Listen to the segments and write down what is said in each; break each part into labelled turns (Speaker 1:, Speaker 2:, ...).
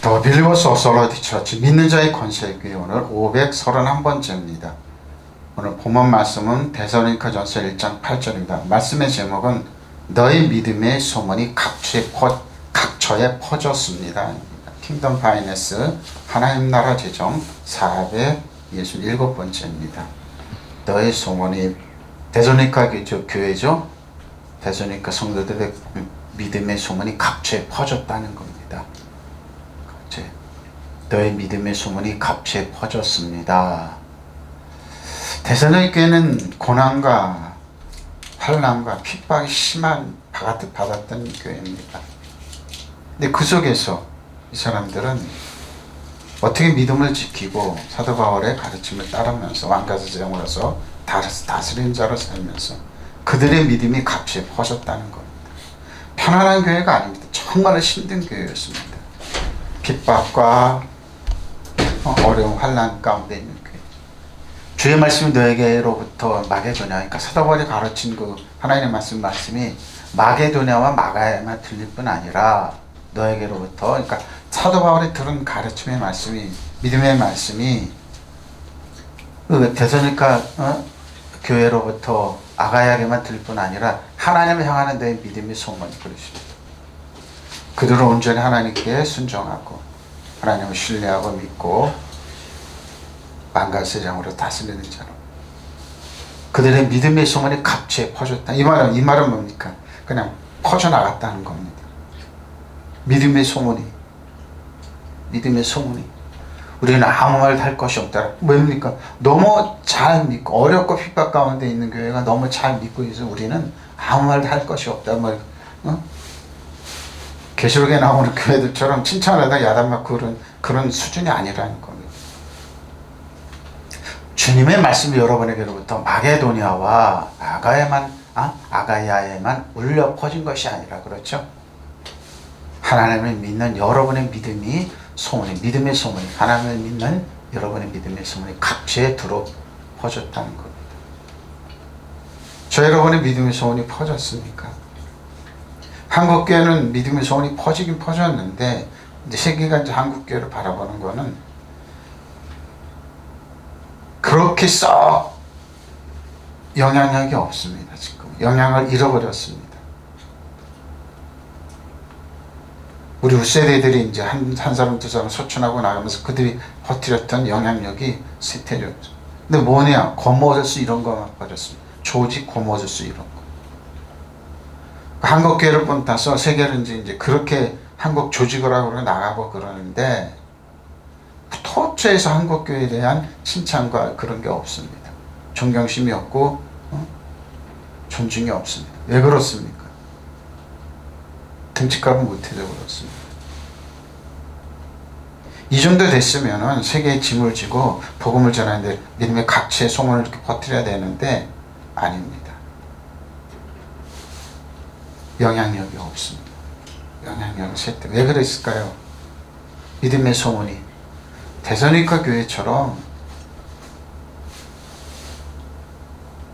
Speaker 1: 더 빌리버스 오솔로티 처치 믿는 자의 권세의 교회 오늘 531번째입니다. 오늘 본문 말씀은 데살로니가전서 1장 8절입니다. 말씀의 제목은 너의 믿음의 소문이 각처에 퍼졌습니다. 킹덤 파이낸스 하나님 나라 재정 467번째입니다. 너의 소문이 데살로니가 교회죠. 데살로니가 성도들의 믿음의 소문이 각처에 퍼졌다는 겁니다. 너의 믿음의 소문이 각처에 퍼졌습니다. 데살로니가 교회는 고난과 환난과 핍박이 심한 받았던 교회입니다. 근데 그 속에서 이 사람들은 어떻게 믿음을 지키고 사도 바울의 가르침을 따르면서 왕가제정으로서 다스리는 자로 살면서 그들의 믿음이 각처에 퍼졌다는 겁니다. 편안한 교회가 아닙니다. 정말 힘든 교회였습니다. 핍박과 어려운 환난 가운데 있는 교회. 주의 말씀이 너에게로부터 마게도냐, 그러니까 사도 바울이 가르친 그 하나님의 말씀이 마게도냐와 마가에만 들릴 뿐 아니라 너에게로부터, 그러니까 사도 바울이 들은 가르침의 말씀이, 믿음의 말씀이 그 데살로니가 교회로부터 아가야에게만 들릴 뿐 아니라 하나님을 향하는 너의 믿음의 소문이 그러십니다. 그들은 온전히 하나님께 순종하고 하나님을 신뢰하고 믿고 만갈세장으로 다스리는 자로 그들의 믿음의 소문이 각처에 퍼졌다. 이 말은 뭡니까? 그냥 퍼져나갔다는 겁니다. 믿음의 소문이 우리는 아무 말도 할 것이 없다. 뭡니까? 너무 잘 믿고 어렵고 핍박 가운데 있는 교회가 너무 잘 믿고 있어 우리는 아무 말도 할 것이 없다. 계시록에 나오는 교회들처럼 칭찬하다 야단맞고 그런 수준이 아니라는 겁니다. 주님의 말씀이 여러분에게로부터 마게도냐와 아가야에만 울려 퍼진 것이 아니라, 그렇죠? 하나님을 믿는 여러분의 믿음의 소문이 하나님을 믿는 여러분의 믿음의 소문이 각처에 들어 퍼졌다는 겁니다. 저 여러분의 믿음의 소문이 퍼졌습니까? 한국교회는 믿음의 소문이 퍼지긴 퍼졌는데 이제 세계가 이제 한국교회를 바라보는 거는 그렇게 썩 영향력이 없습니다. 지금 영향을 잃어버렸습니다. 우리 후세대들이 이제 한 사람 두 사람 소천하고 나가면서 그들이 퍼뜨렸던 영향력이 쇠퇴렸죠. 근데 뭐냐, 고모저스 이런 거만 버렸습니다. 조직 고모저스 이런 거. 한국교회를 본따서 세계를 이제 그렇게 한국 조직을 하고 나가고 그러는데 토처에서 한국교회에 대한 칭찬과 그런 게 없습니다. 존경심이 없고 존중이 없습니다. 왜 그렇습니까? 등치값은 못해서 그렇습니다. 이 정도 됐으면 세계에 짐을 지고 복음을 전하는데 믿음의 각처에 소문을 이렇게 퍼뜨려야 되는데 아닙니다. 영향력이 없습니다. 영향력이 쇠퇴. 왜 그랬을까요? 믿음의 소문이 데살로니가 교회처럼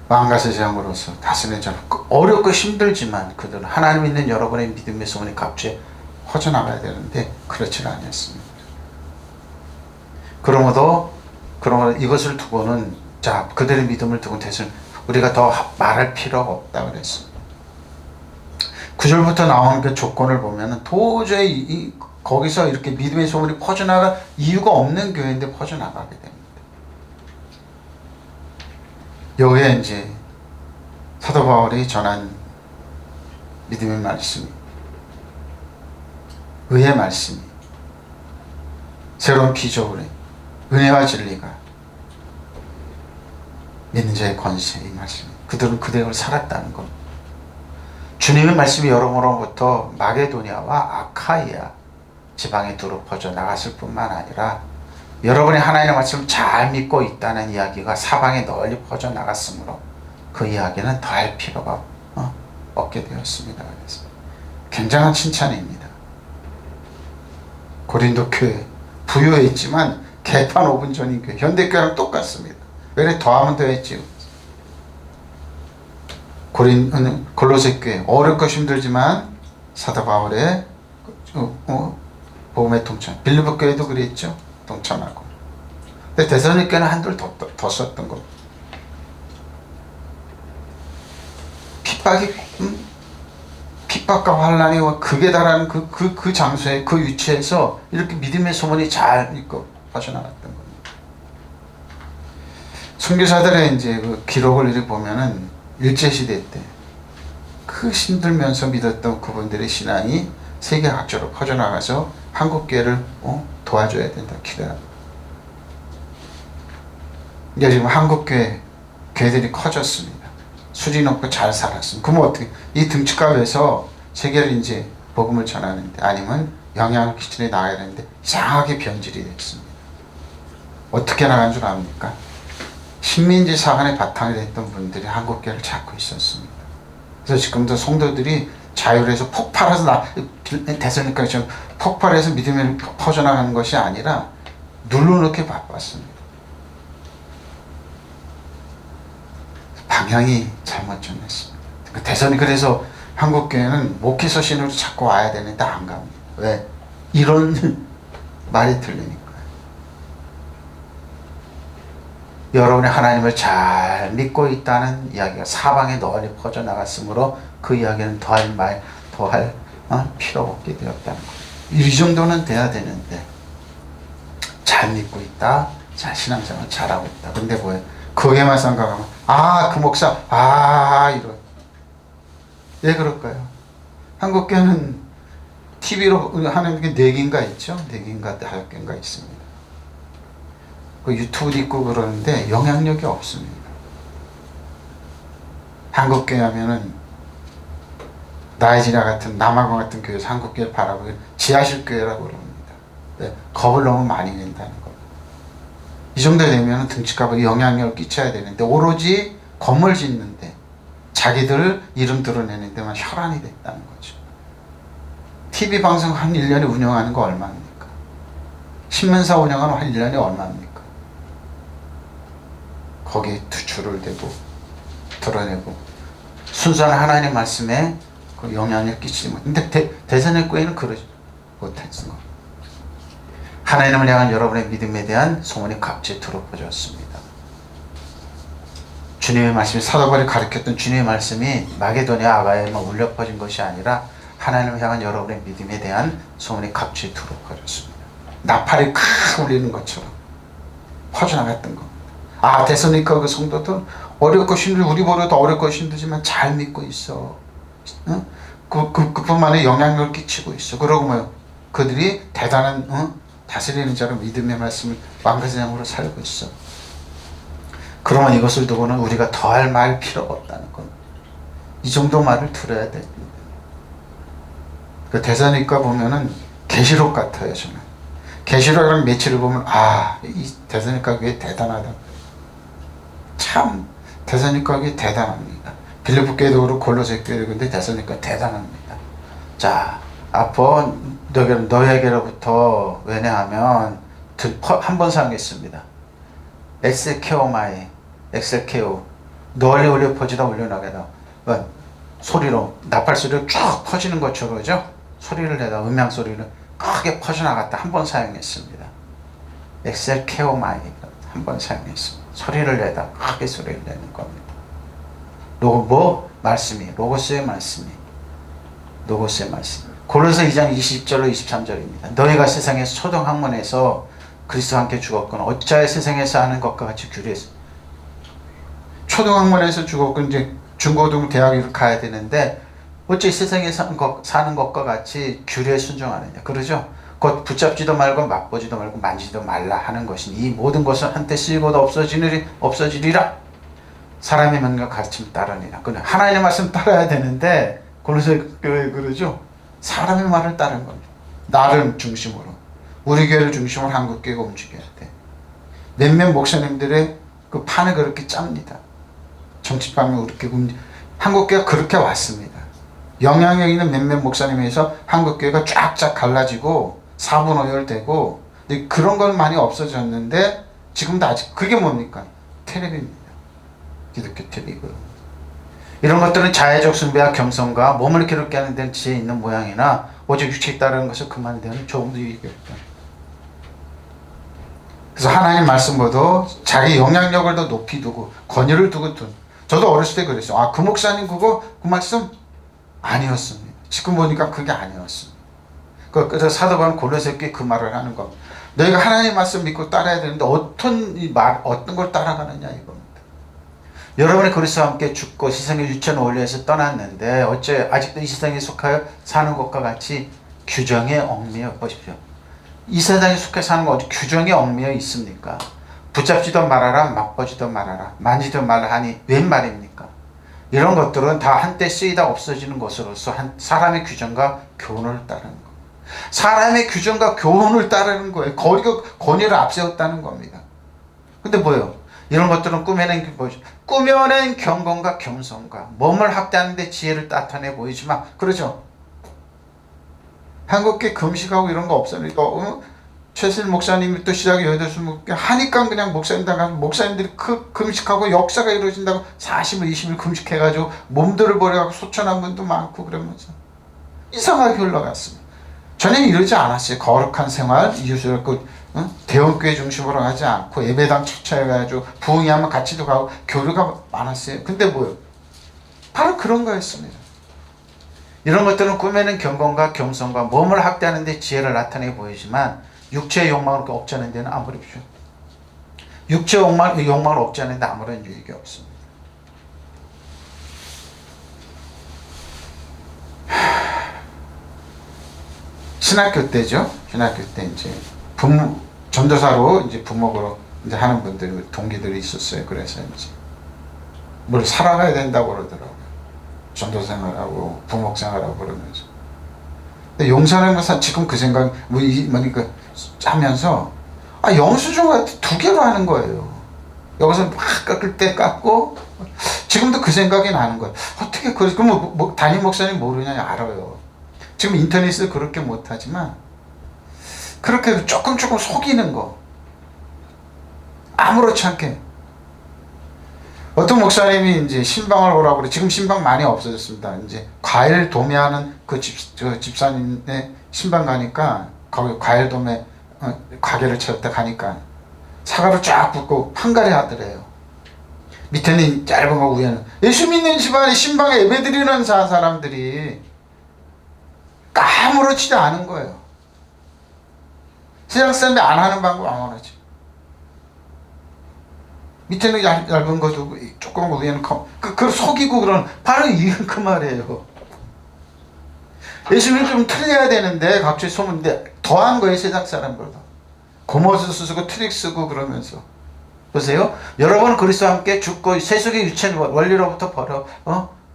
Speaker 1: 왕가세장으로서 다스리는 자로 어렵고 힘들지만 그들은 하나님 믿는 여러분의 믿음의 소문이 각처에 퍼져나가야 되는데 그렇지는 않았습니다. 그러므로 이것을 두고는 그들의 믿음을 두고 우리가 더 말할 필요가 없다 그랬습니다. 9절부터 나오는 그 조건을 보면 도저히 거기서 이렇게 믿음의 소문이 퍼져나갈 이유가 없는 교회인데 퍼져나가게 됩니다. 여기에 이제 사도 바울이 전한 믿음의 말씀이, 의의 말씀이, 새로운 기적으로 은혜와 진리가 믿는 자의 권세, 이 말씀이 그들은 그대로 살았다는 것. 주님의 말씀이 여러분으로부터 마게도냐와 아카이아 지방에 두루 퍼져 나갔을 뿐만 아니라 여러분이 하나님의 말씀을 잘 믿고 있다는 이야기가 사방에 널리 퍼져 나갔으므로 그 이야기는 더 할 필요가 없게 되었습니다. 그래서 굉장한 칭찬입니다. 고린도 교회 부유했지만 개판 5분 전인 교회, 현대교회랑 똑같습니다. 왜 더하면 더했지요? 골로새 교회 어렵고 힘들지만 사도 바울의 복음에 동참. 빌립보 교회도 그랬죠. 동참하고. 근데 데살로니가는 한둘 더 썼던 겁니다. 핍박과 환란이 극에 달하는 그 장소에, 그 위치에서 이렇게 믿음의 소문이 잘 있고 퍼져나갔던 겁니다. 선교사들의 이제 그 기록을 이렇게 보면은 일제시대 때 그 힘들면서 믿었던 그분들의 신앙이 세계 각지로 퍼져나가서 한국교회를 도와줘야 된다 기도합니다. 이제 지금 교회들이 커졌습니다. 수준이 높고 잘 살았습니다. 그러면 어떻게 이 등치값에서 세계를 이제 복음을 전하는데 아니면 영향을 끼치는 나가야 되는데 이상하게 변질이 됐습니다. 어떻게 나간 줄 압니까? 식민지 사관의 바탕이 됐던 분들이 한국교회를 찾고 있었습니다. 그래서 지금도 성도들이 자율해서 폭발해서 대서니까 좀 폭발해서 믿음이 퍼져나가는 것이 아니라 눌러놓기 바빴습니다. 방향이 잘못 정했습니다. 그래서 한국교회는 목회서신으로 자꾸 와야 되는데 안 갑니다. 왜? 이런 말이 들리니까요. 여러분이 하나님을 잘 믿고 있다는 이야기가 사방에 널리 퍼져나갔으므로 그 이야기는 더할 필요 없게 되었다는 거예요. 이 정도는 돼야 되는데 잘 믿고 있다, 잘 신앙생활 잘하고 있다. 근데 뭐예요? 거기에만 생각하면 그 목사 이런. 왜 그럴까요? 한국교회는 TV로 하는 게 4개인가 있죠? 4개인가 5개인가 있습니다. 그 유튜브도 있고 그러는데 영향력이 없습니다. 한국교회 하면은 나이지리아 같은 남아공 같은 교회에서 한국교회를 바라보면 지하실교회라고 그럽니다. 네, 겁을 너무 많이 낸다는 거. 이 정도 되면 등치값에 영향력을 끼쳐야 되는데 오로지 건물 짓는데 자기들 이름 드러내는 데만 혈안이 됐다는 거죠. TV 방송 한 1년에 운영하는 거 얼마입니까? 신문사 운영하는 한 1년에 얼마입니까? 거기에 줄을 대고 드러내고 순수한 하나님의 말씀에 그 영향을 끼치지 못. 근데 대선교회는 그러지 못했습니다. 하나님을 향한 여러분의 믿음에 대한 소문이 각지에 들어퍼졌습니다. 주님의 말씀이 사도 바울이 가르쳤던 주님의 말씀이 마게도냐 아가야에만 울려 퍼진 것이 아니라 하나님을 향한 여러분의 믿음에 대한 소문이 각지에 들어퍼졌습니다. 나팔이 칵 울리는 것처럼 퍼져나갔던 겁니다. 데살로니가 그 성도들 어렵고 힘들고 우리 보다 어렵고 힘들지만 잘 믿고 있어. 응? 그뿐만에 영향력을 끼치고 있어. 그러고 뭐 그들이 대단한 다스리는 자로 믿음의 말씀을 왕가제장으로 살고 있어. 그러면 이것을 두고는 우리가 더할 말 필요가 없다는 겁니다. 이 정도 말을 들어야 됩니다. 그 대사니까 보면은 계시록 같아요. 저는 계시록이랑 며칠을 보면 이 대사니까 그게 대단하다. 참 대사니까 그게 대단합니다. 빌립보 교회도 그렇고 골로새 교회도 근데 대사니까 대단합니다. 자, 앞으로 너에게로부터 왜냐하면 한 번 사용했습니다. 엑셀케오 널리 올려 퍼지다 올려나가다 소리로 나팔 소리로 쭉 퍼지는 것처럼 그죠? 소리를 내다 음향 소리를 크게 퍼져나갔다 한 번 사용했습니다. 엑셀케오마이 한 번 사용했습니다. 소리를 내다 크게 소리를 내는 겁니다. 로고스의 말씀이 골로새 2장 20절로 23절입니다. 너희가 세상에서 초등학문에서 그리스도와 함께 죽었거나 어찌하여 세상에서 하는 것과 같이 규례에서 초등학문에서 죽었건 이제 중고등 대학을 가야 되는데 어찌 세상에 사는 것과 같이 규례에 순종하느냐 그러죠. 곧 붙잡지도 말고 맛보지도 말고 만지지도 말라 하는 것이니 이 모든 것은 한때 쓰이고도 없어지리라. 사람의 명령 가르침 따르니라. 하나님의 말씀 따라야 되는데 골로새 교회 그러죠. 사람의 말을 따르는 겁니다. 나를 중심으로 우리 교회를 중심으로 한국교회가 움직여야 돼. 몇몇 목사님들의 그 판을 그렇게 짭니다. 정치판을 그렇게 한국교회가 그렇게 왔습니다. 영향력 있는 몇몇 목사님에서 한국교회가 쫙쫙 갈라지고 사분오열되고 그런 건 많이 없어졌는데 지금도 아직 그게 뭡니까? 텔레비입니다. 기독교 텔레비. 이런 것들은 자애적 숭배와 겸손과 몸을 기롭게 하는 데는 지혜 있는 모양이나 오직 육체에 따르는 것을 그만되는 조금도 유익이 없다. 그래서 하나님 말씀보다 자기 영향력을 더 높이 두고 권위를 두고 저도 어렸을 때 그랬어요. 아, 그 목사님 그거 그 말씀 아니었습니다. 지금 보니까 그게 아니었습니다. 그래서 사도 바울은 골로새께 그 말을 하는 겁니다. 너희가 하나님 말씀 믿고 따라야 되는데 어떤 걸 따라가느냐 이겁니다. 여러분이 그리스도와 함께 죽고 세상의 유천 원리에서 떠났는데 어째 아직도 이 세상에 속하여 사는 것과 같이 규정에 얽매여 보십시오. 이 세상에 속해 사는 거 어디 규정에 얽매여 있습니까? 붙잡지도 말아라, 맛보지도 말아라, 만지도 말라 하니 웬 말입니까? 이런 것들은 다 한때 쓰이다 없어지는 것으로서 사람의 규정과 교훈을 따르는 거. 사람의 규정과 교훈을 따르는 거예요. 권위를 앞세웠다는 겁니다. 근데 뭐예요? 이런 것들은 꾸며낸 뭐죠? 꾸며낸 경건과 겸손과 몸을 확대하는 데 지혜를 나타내 보이지만 그러죠. 한국계 금식하고 이런 거 없어요. 최실 목사님이 또 시작이 여덟수 하니까 그냥 목사님들이 금식하고 역사가 이루어진다고 40일 20일 금식해가지고 몸들을 버려가지고 소천한 분도 많고 그러면서 이상하게 흘러갔습니다. 전혀 이러지 않았어요. 거룩한 생활, 이웃을 대원교회 중심으로 하지 않고 예배당 초청해가지고 부흥회하면 같이도 가고 교류가 많았어요. 근데 뭐예요? 바로 그런 거였습니다. 이런 것들은 꾸며낸 경건과 겸손과 몸을 확대하는 데 지혜를 나타내 보이지만 육체의 욕망을 억제하는 데는 아무리 없죠. 육체의 욕망을 억제하는 데 아무런 유익이 없습니다. 신학교 때죠. 신학교 때 이제 전도사로 이제 부목으로 이제 하는 분들이 동기들이 있었어요. 그래서 이제 뭘 살아가야 된다고 그러더라고요. 전도 생활하고 부목 생활하고 그러면서. 근데 용산에 지금 그 생각 뭐니까 하면서 영수증을 2개로 하는 거예요. 여기서 막 깎을 때 깎고 지금도 그 생각이 나는 거예요. 어떻게 그럼 담임 목사님 모르냐? 알아요. 지금 인터넷에서 그렇게 못하지만 그렇게 조금 속이는 거 아무렇지 않게 어떤 목사님이 이제 신방을 오라고 그래. 지금 신방 많이 없어졌습니다. 이제 과일 도매하는 그 집사님의 신방 가니까 거기 과일 도매 가게를 찾았다 가니까 사과를 쫙 붓고 판가리 하더래요. 밑에는 짧은 거 위에는 예수 믿는 집안에 신방에 예배드리는 사람들이 아무렇지도 않은 거예요. 세상 사람들이 안 하는 방법 아무렇지. 밑에는 얇은 거 두고 조그만 거 위에는 그걸 속이고 그런 바로 그 말이에요. 예수님은 좀 틀려야 되는데 갑자기 소문인데 더한 거예요. 세상 사람들도 고무줄 쓰고 트릭 쓰고 그러면서 보세요. 여러분 그리스도와 함께 죽고 세속의 유천 원리로부터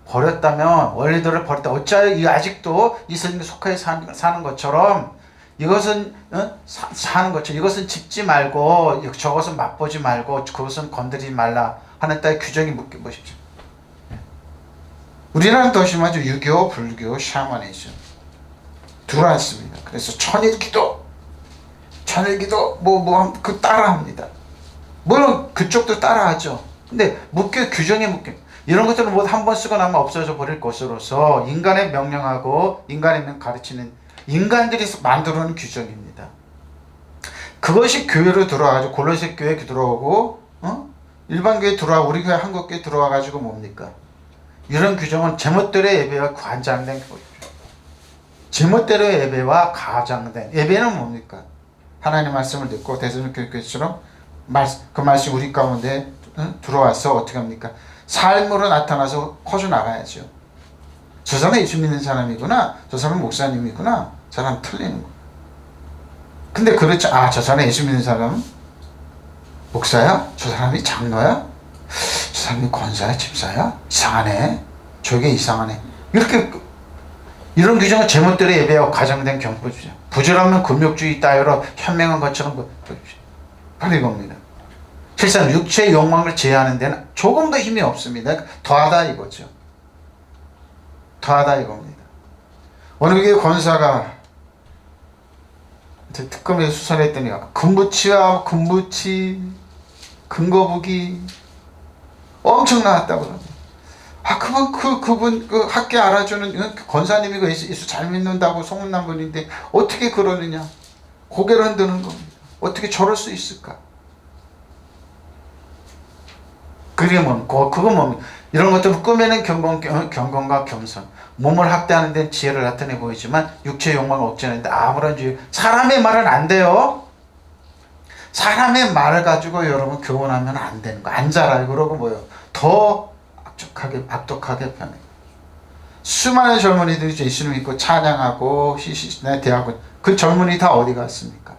Speaker 1: 버렸다면 원리들을 버렸다. 어찌하여 아직도 이 세상에 속하여 사는 것처럼 이것은 사는 것처럼 이것은 집지 말고 저것은 맛보지 말고 그것은 건드리지 말라 하는 따위 규정이 묶여 보십시오. 우리나라는 더 심하죠. 유교, 불교, 샤머니즘 들어왔습니다. 그래서 천일기도 그 따라합니다. 물론 그쪽도 따라하죠. 근데 규정에 묶여. 이런 것들은 뭐 한 번 쓰고 나면 없어져 버릴 것으로서 인간의 명령하고 인간의 가르치는 인간들이 만들어놓은 규정입니다. 그것이 교회로 들어와가지고 골로새 교회에 들어오고 일반 교회에 들어와 우리 교회 한국 교회에 들어와가지고 뭡니까? 이런 규정은 제멋대로의 예배와 관장된 거죠. 제멋대로의 예배와 가장된 예배는 뭡니까? 하나님의 말씀을 듣고 대선교회처럼 그 말씀 우리 가운데 들어와서 어떻게 합니까? 삶으로 나타나서 퍼져나가야죠. 저 사람은 예수 믿는 사람이구나. 저 사람은 목사님이구나. 저 사람 틀리는 거. 근데 그렇지. 저 사람은 예수 믿는 사람은 목사야? 저 사람이 장로야? 저 사람이 권사야? 집사야? 이상하네. 저게 이상하네. 이런 규정은 제멋대로 예배하고 가정된 경포주죠. 부질없는 금욕주의 따위로 현명한 것처럼 바로 이겁니다. 실상 육체의 욕망을 제어하는 데는 조금 더 힘이 없습니다. 더하다 이거죠. 더하다 이겁니다. 어느 교회 권사가 특검에서 수사를 했더니 금부치와 금거북이 엄청 나왔다고 그럽니다. 그분 학교 알아주는 권사님이 예수 잘 믿는다고 소문난 분인데 어떻게 그러느냐. 고개를 흔드는 겁니다. 어떻게 저럴 수 있을까? 그러면 그거 뭡니까? 이런 것들을 꾸며낸 경건과 겸손. 몸을 학대하는 데는 지혜를 나타내 보이지만 육체의 욕망을 억제하는데 아무런 지혜. 사람의 말은 안 돼요. 사람의 말을 가지고 여러분 교훈하면 안 되는 거. 안 자라요. 그러고 뭐요? 더 악독하게 변해요. 수많은 젊은이들이 예수를 믿고 찬양하고 대하고 그 젊은이 다 어디 갔습니까?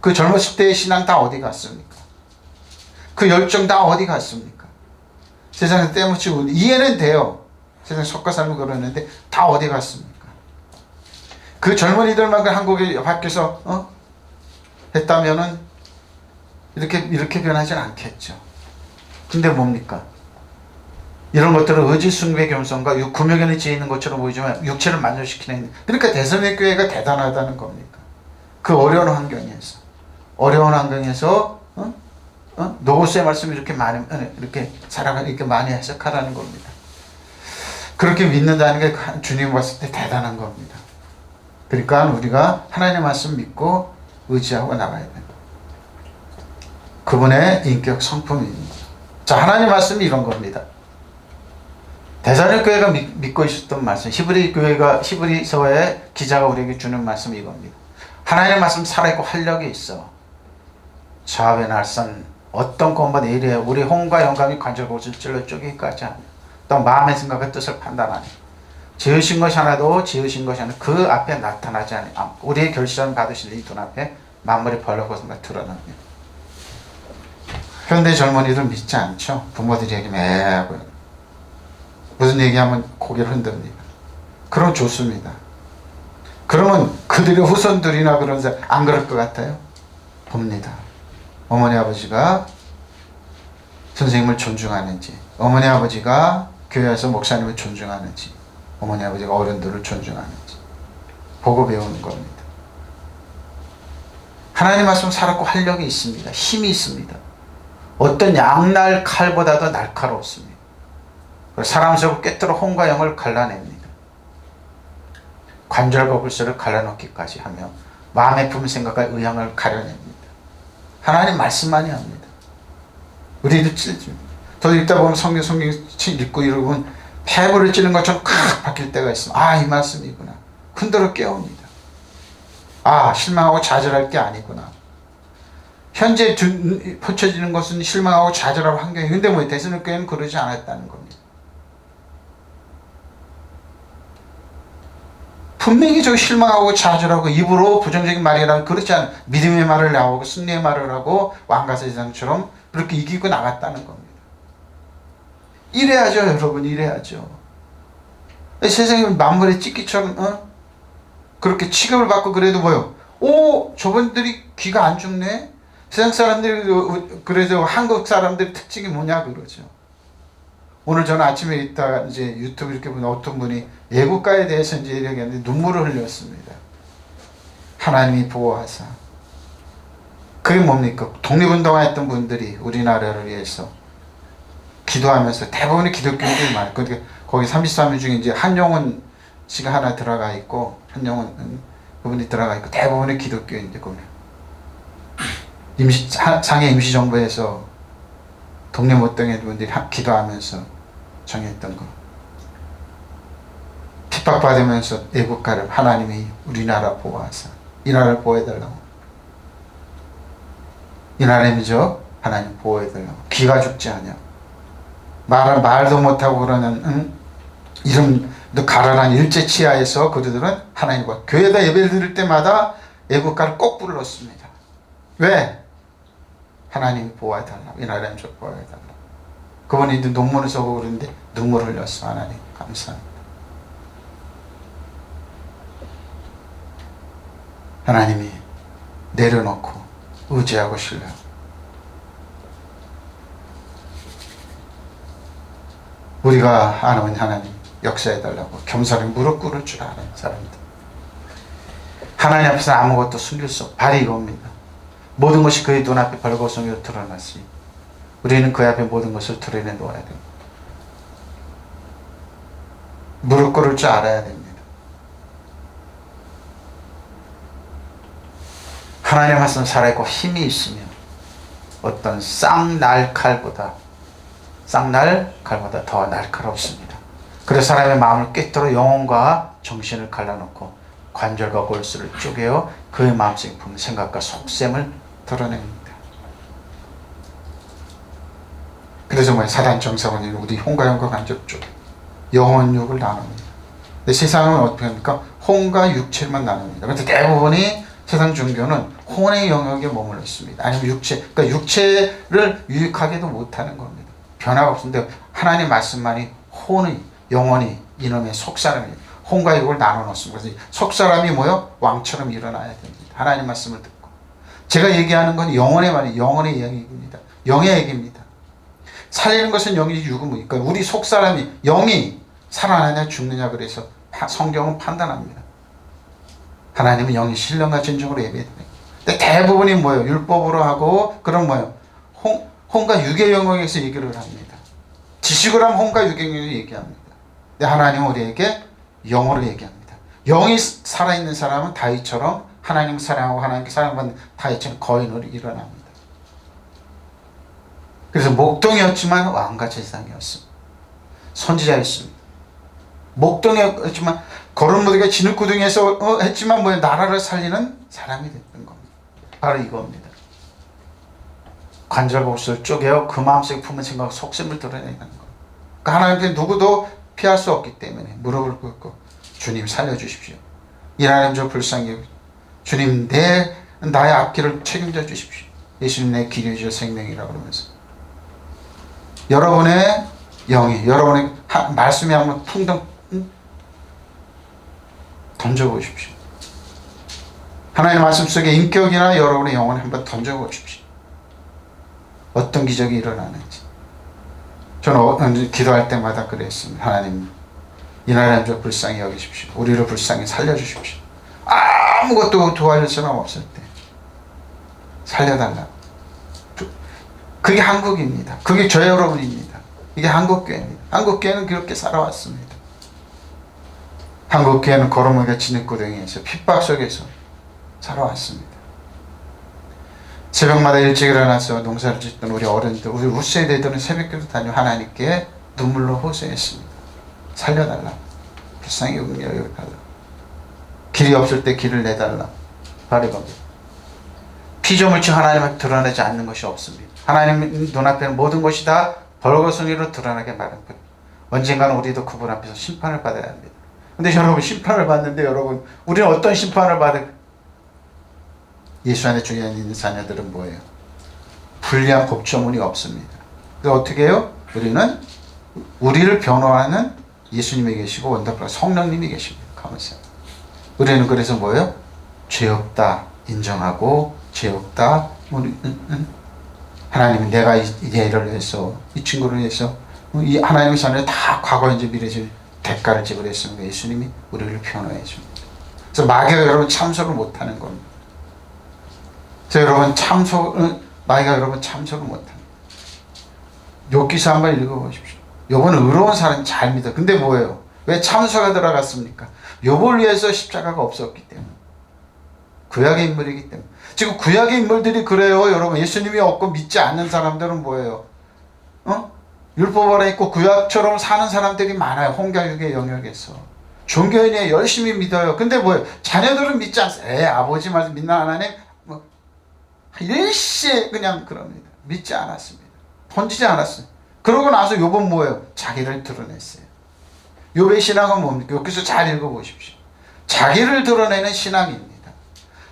Speaker 1: 그 젊었을 때의 신앙 다 어디 갔습니까? 그 열정 다 어디 갔습니까? 세상에 때묻히고 이해는 돼요. 세상 섞어 살면 그러는데 다 어디 갔습니까? 그 젊은이들만 한국에 밖에서 했다면은 이렇게 변하진 않겠죠. 근데 뭡니까? 이런 것들은 의지 숭배 겸손과 구명견에 지혜 있는 것처럼 보이지만 육체를 만족시키는, 그러니까 대선의 교회가 대단하다는 겁니까? 그 어려운 환경에서 노고스의 말씀을 이렇게 많이 이렇게 많이 해석하라는 겁니다. 그렇게 믿는다는 게 주님 봤을 때 대단한 겁니다. 그러니까 우리가 하나님의 말씀 믿고 의지하고 나가야 됩니다. 그분의 인격 성품입니다. 자, 하나님의 말씀이 이런 겁니다. 대사님 교회가 믿고 있었던 말씀, 히브리서의 기자가 우리에게 주는 말씀이 이겁니다. 하나님의 말씀 살아있고 활력이 있어. 좌우의 날선 어떤 것보다 이래 우리 혼과 영감이 관절곳을 찔러 쪼개기까지 하며 또 마음의 생각과 뜻을 판단하니 지으신 것이 하나도 지으신 것이 하나 그 앞에 나타나지 않고 우리의 결실을 받으신 이 눈앞에 만물이 벌러벗은 것 드러납니다. 현대 젊은이들 믿지 않죠. 부모들이 얘기하면 하고요. 무슨 얘기하면 고개를 흔듭니다. 그럼 좋습니다. 그러면 그들의 후손들이나 그런 사람 안 그럴 것 같아요? 봅니다. 어머니 아버지가 선생님을 존중하는지, 어머니 아버지가 교회에서 목사님을 존중하는지, 어머니 아버지가 어른들을 존중하는지 보고 배우는 겁니다. 하나님 말씀 살았고 활력이 있습니다. 힘이 있습니다. 어떤 양날 칼보다도 날카롭습니다. 사람 속을 꿰뚫어 혼과 영을 갈라냅니다. 관절과 불살을 갈라놓기까지 하며 마음에 품은 생각과 의향을 가려냅니다. 하나님 말씀만이 합니다. 우리도 찔집니다. 더 읽다 보면 성경 읽고 이러면 폐부를 찌는 것처럼 칵 박힐 때가 있습니다. 이 말씀이구나. 흔들어 깨웁니다. 실망하고 좌절할 게 아니구나. 현재 펼쳐지는 것은 실망하고 좌절하고 환경이, 근데 뭐 대선교회는 그러지 않았다는 겁니다. 분명히 저 실망하고 좌절하고 입으로 부정적인 말이라고 그렇지 않은 믿음의 말을 나오고 승리의 말을 하고 왕과 세상처럼 그렇게 이기고 나갔다는 겁니다. 이래야죠, 여러분. 이래야죠. 세상에 만물의 찢기처럼 그렇게 취급을 받고 그래도 뭐요? 저분들이 귀가 안 죽네. 세상 사람들이 그래서 한국 사람들의 특징이 뭐냐 그러죠. 오늘 저는 아침에 있다가 이제 유튜브 이렇게 보면 어떤 분이 애국가에 대해서 이제 얘기했는데 눈물을 흘렸습니다. 하나님이 보호하사. 그게 뭡니까? 독립운동했던 분들이 우리나라를 위해서 기도하면서 대부분의 기독교인들이 많아요. 그러니까 거기 33인 중에 이제 한용운 씨가 하나 들어가 있고, 한용운 그분이 들어가 있고, 대부분의 기독교인들 보면 상해 임시정부에서 독립 못 당한 분들이 기도하면서 정했던 거. 핍박받으면서 애국가를 하나님이 우리나라 보호하사 이 나라를 보호해달라고. 이 나라이죠. 하나님 보호해달라고. 귀가 죽지 않냐. 말도 못하고 그러는 이름도 가라란 일제치하에서 그들은 하나님과 교회에다 예배를 드릴 때마다 애국가를 꼭 불렀습니다. 왜? 하나님이 보호해달라고. 이 나라를 좀 보호해달라고. 그분이 논문을 써고 그러는데 눈물을 흘렸어. 하나님 감사합니다. 하나님이 내려놓고 의지하고 신뢰하고 우리가 아는 하나님 역사해달라고 겸손히 무릎 꿇을 줄 아는 사람들. 하나님 앞에서 아무것도 숨길 수 없고 발이 이겁니다. 모든 것이 그의 눈앞에 벌거벗음으로 드러났으니 우리는 그 앞에 모든 것을 드러내 놓아야 됩니다. 무릎 꿇을 줄 알아야 됩니다. 하나님의 말씀 살아있고 힘이 있으면 어떤 쌍날칼보다 더 날카롭습니다. 그래서 사람의 마음을 꿰뚫어 영혼과 정신을 갈라놓고 관절과 골수를 쪼개어 그의 마음속에 품는 생각과 속셈을 드러냅니다. 그래서 사단 정사원이 우리 혼과 영과 관절 쪽에 영혼 육을 나눕니다. 근데 세상은 어떻게 합니까? 혼과 육체만 나눕니다. 그런데 대부분이 세상 종교는 혼의 영역에 머물러 있습니다. 아니면 그러니까 육체를 유익하게도 못하는 겁니다. 변화가 없는데 하나님 말씀만이 영혼이 이놈의 속사람이 혼과 육을 나눠 놓습니다. 그래서 속사람이 왕처럼 일어나야 됩니다. 하나님 말씀을 듣고. 제가 얘기하는 건 영혼의 얘기입니다. 영의 얘기입니다. 살리는 것은 영이지 육은 뭐니까 우리 속사람이 영이 살아나냐 죽느냐 그래서 성경은 판단합니다. 하나님은 영이 신령과 진정으로 예배해야 됩니다. 근데 대부분이 율법으로 하고 그럼 혼과 육의 영역에서 얘기를 합니다. 지식으로 하면 혼과 육의 영역에서 얘기합니다. 근데 하나님은 우리에게 영으로 얘기합니다. 영이 살아있는 사람은 다윗처럼 하나님 사랑하고 하나님께 사랑받는 다윗처럼 거인으로 일어납니다. 그래서 목동이었지만 왕과 제사장이었습니다. 선지자였습니다. 목동이었지만 거름무드가 진흙구덩이에서 했지만 나라를 살리는 사람이 됐던 겁니다. 바로 이겁니다. 관절과 골수를 쪼개어 그 마음속에 품은 생각과 속셈을 드러내는 것. 그러니까 하나님께 누구도 피할 수 없기 때문에 무릎을 꿇고 주님 살려주십시오. 이 하나님 저 불쌍히 주님 나의 앞길을 책임져 주십시오. 예수님 내 길이요 생명이라고 그러면서 여러분의 영이 여러분의 말씀이 한번 풍덩 던져보십시오. 하나님의 말씀 속에 인격이나 여러분의 영혼을 한번 던져보십시오. 어떤 기적이 일어나는지. 저는 기도할 때마다 그랬습니다. 하나님 이 나라를 좀 불쌍히 여기십시오. 우리를 불쌍히 살려주십시오. 아무것도 도와줄 사람 없을 때 살려달라. 그게 한국입니다. 그게 저 여러분입니다. 이게 한국교회입니다. 한국교회는 그렇게 살아왔습니다. 한국교회는 걸어머니가 진흙구덩이에서 핍박 속에서 살아왔습니다. 새벽마다 일찍 일어나서 농사를 짓던 우리 어른들, 우리 우세대들은 새벽기도 다니며 하나님께 눈물로 호소했습니다. 살려달라. 불쌍히 여겨달라. 길이 없을 때 길을 내달라. 바로 이겁니다. 피조물치 하나님을 드러내지 않는 것이 없습니다. 하나님 눈앞에는 모든 것이 다 벌거숭이로 드러나게 마련. 언젠가는 우리도 그분 앞에서 심판을 받아야 합니다. 근데 여러분 심판을 받는데 여러분 우리는 어떤 심판을 받을 예수 안에 주에 있는 자녀들은 뭐예요? 불리한 법조문이 없습니다. 그래서 어떻게 해요? 우리는 우리를 변호하는 예수님이 계시고 원더풀 성령님이 계십니다. 가만있어요. 우리는 그래서 뭐예요? 죄 없다 인정하고 죄 없다 하나님이 내가 이 애를 위해서 이 친구를 위해서 이 하나님의 자녀를 다 과거인지 미래인지 대가를 지불했습니다. 예수님이 우리를 변호해 줍니다. 그래서 마귀가 여러분 참석을 못하는 겁니다. 그래서 여러분 마귀가 여러분 참석을 못합니다. 욥기서 한번 읽어보십시오. 욥은 의로운 사람이 잘 믿어. 근데 뭐예요? 왜 참소가 들어갔습니까? 욥을 위해서 십자가가 없었기 때문에. 구약의 인물이기 때문에. 지금 구약의 인물들이 그래요. 여러분 예수님이 없고 믿지 않는 사람들은 뭐예요? 율법 아래 있고 구약처럼 사는 사람들이 많아요. 홍교육의 영역에서. 종교인이 열심히 믿어요. 근데 뭐예요? 자녀들은 믿지 않아요. 아버지 말씀 믿는 하나님 일시에 그냥 그럽니다. 믿지 않았습니다. 던지지 않았어요. 그러고 나서 욥은 뭐예요? 자기를 드러냈어요. 욥의 신앙은 뭡니까? 여기서 잘 읽어보십시오. 자기를 드러내는 신앙입니다.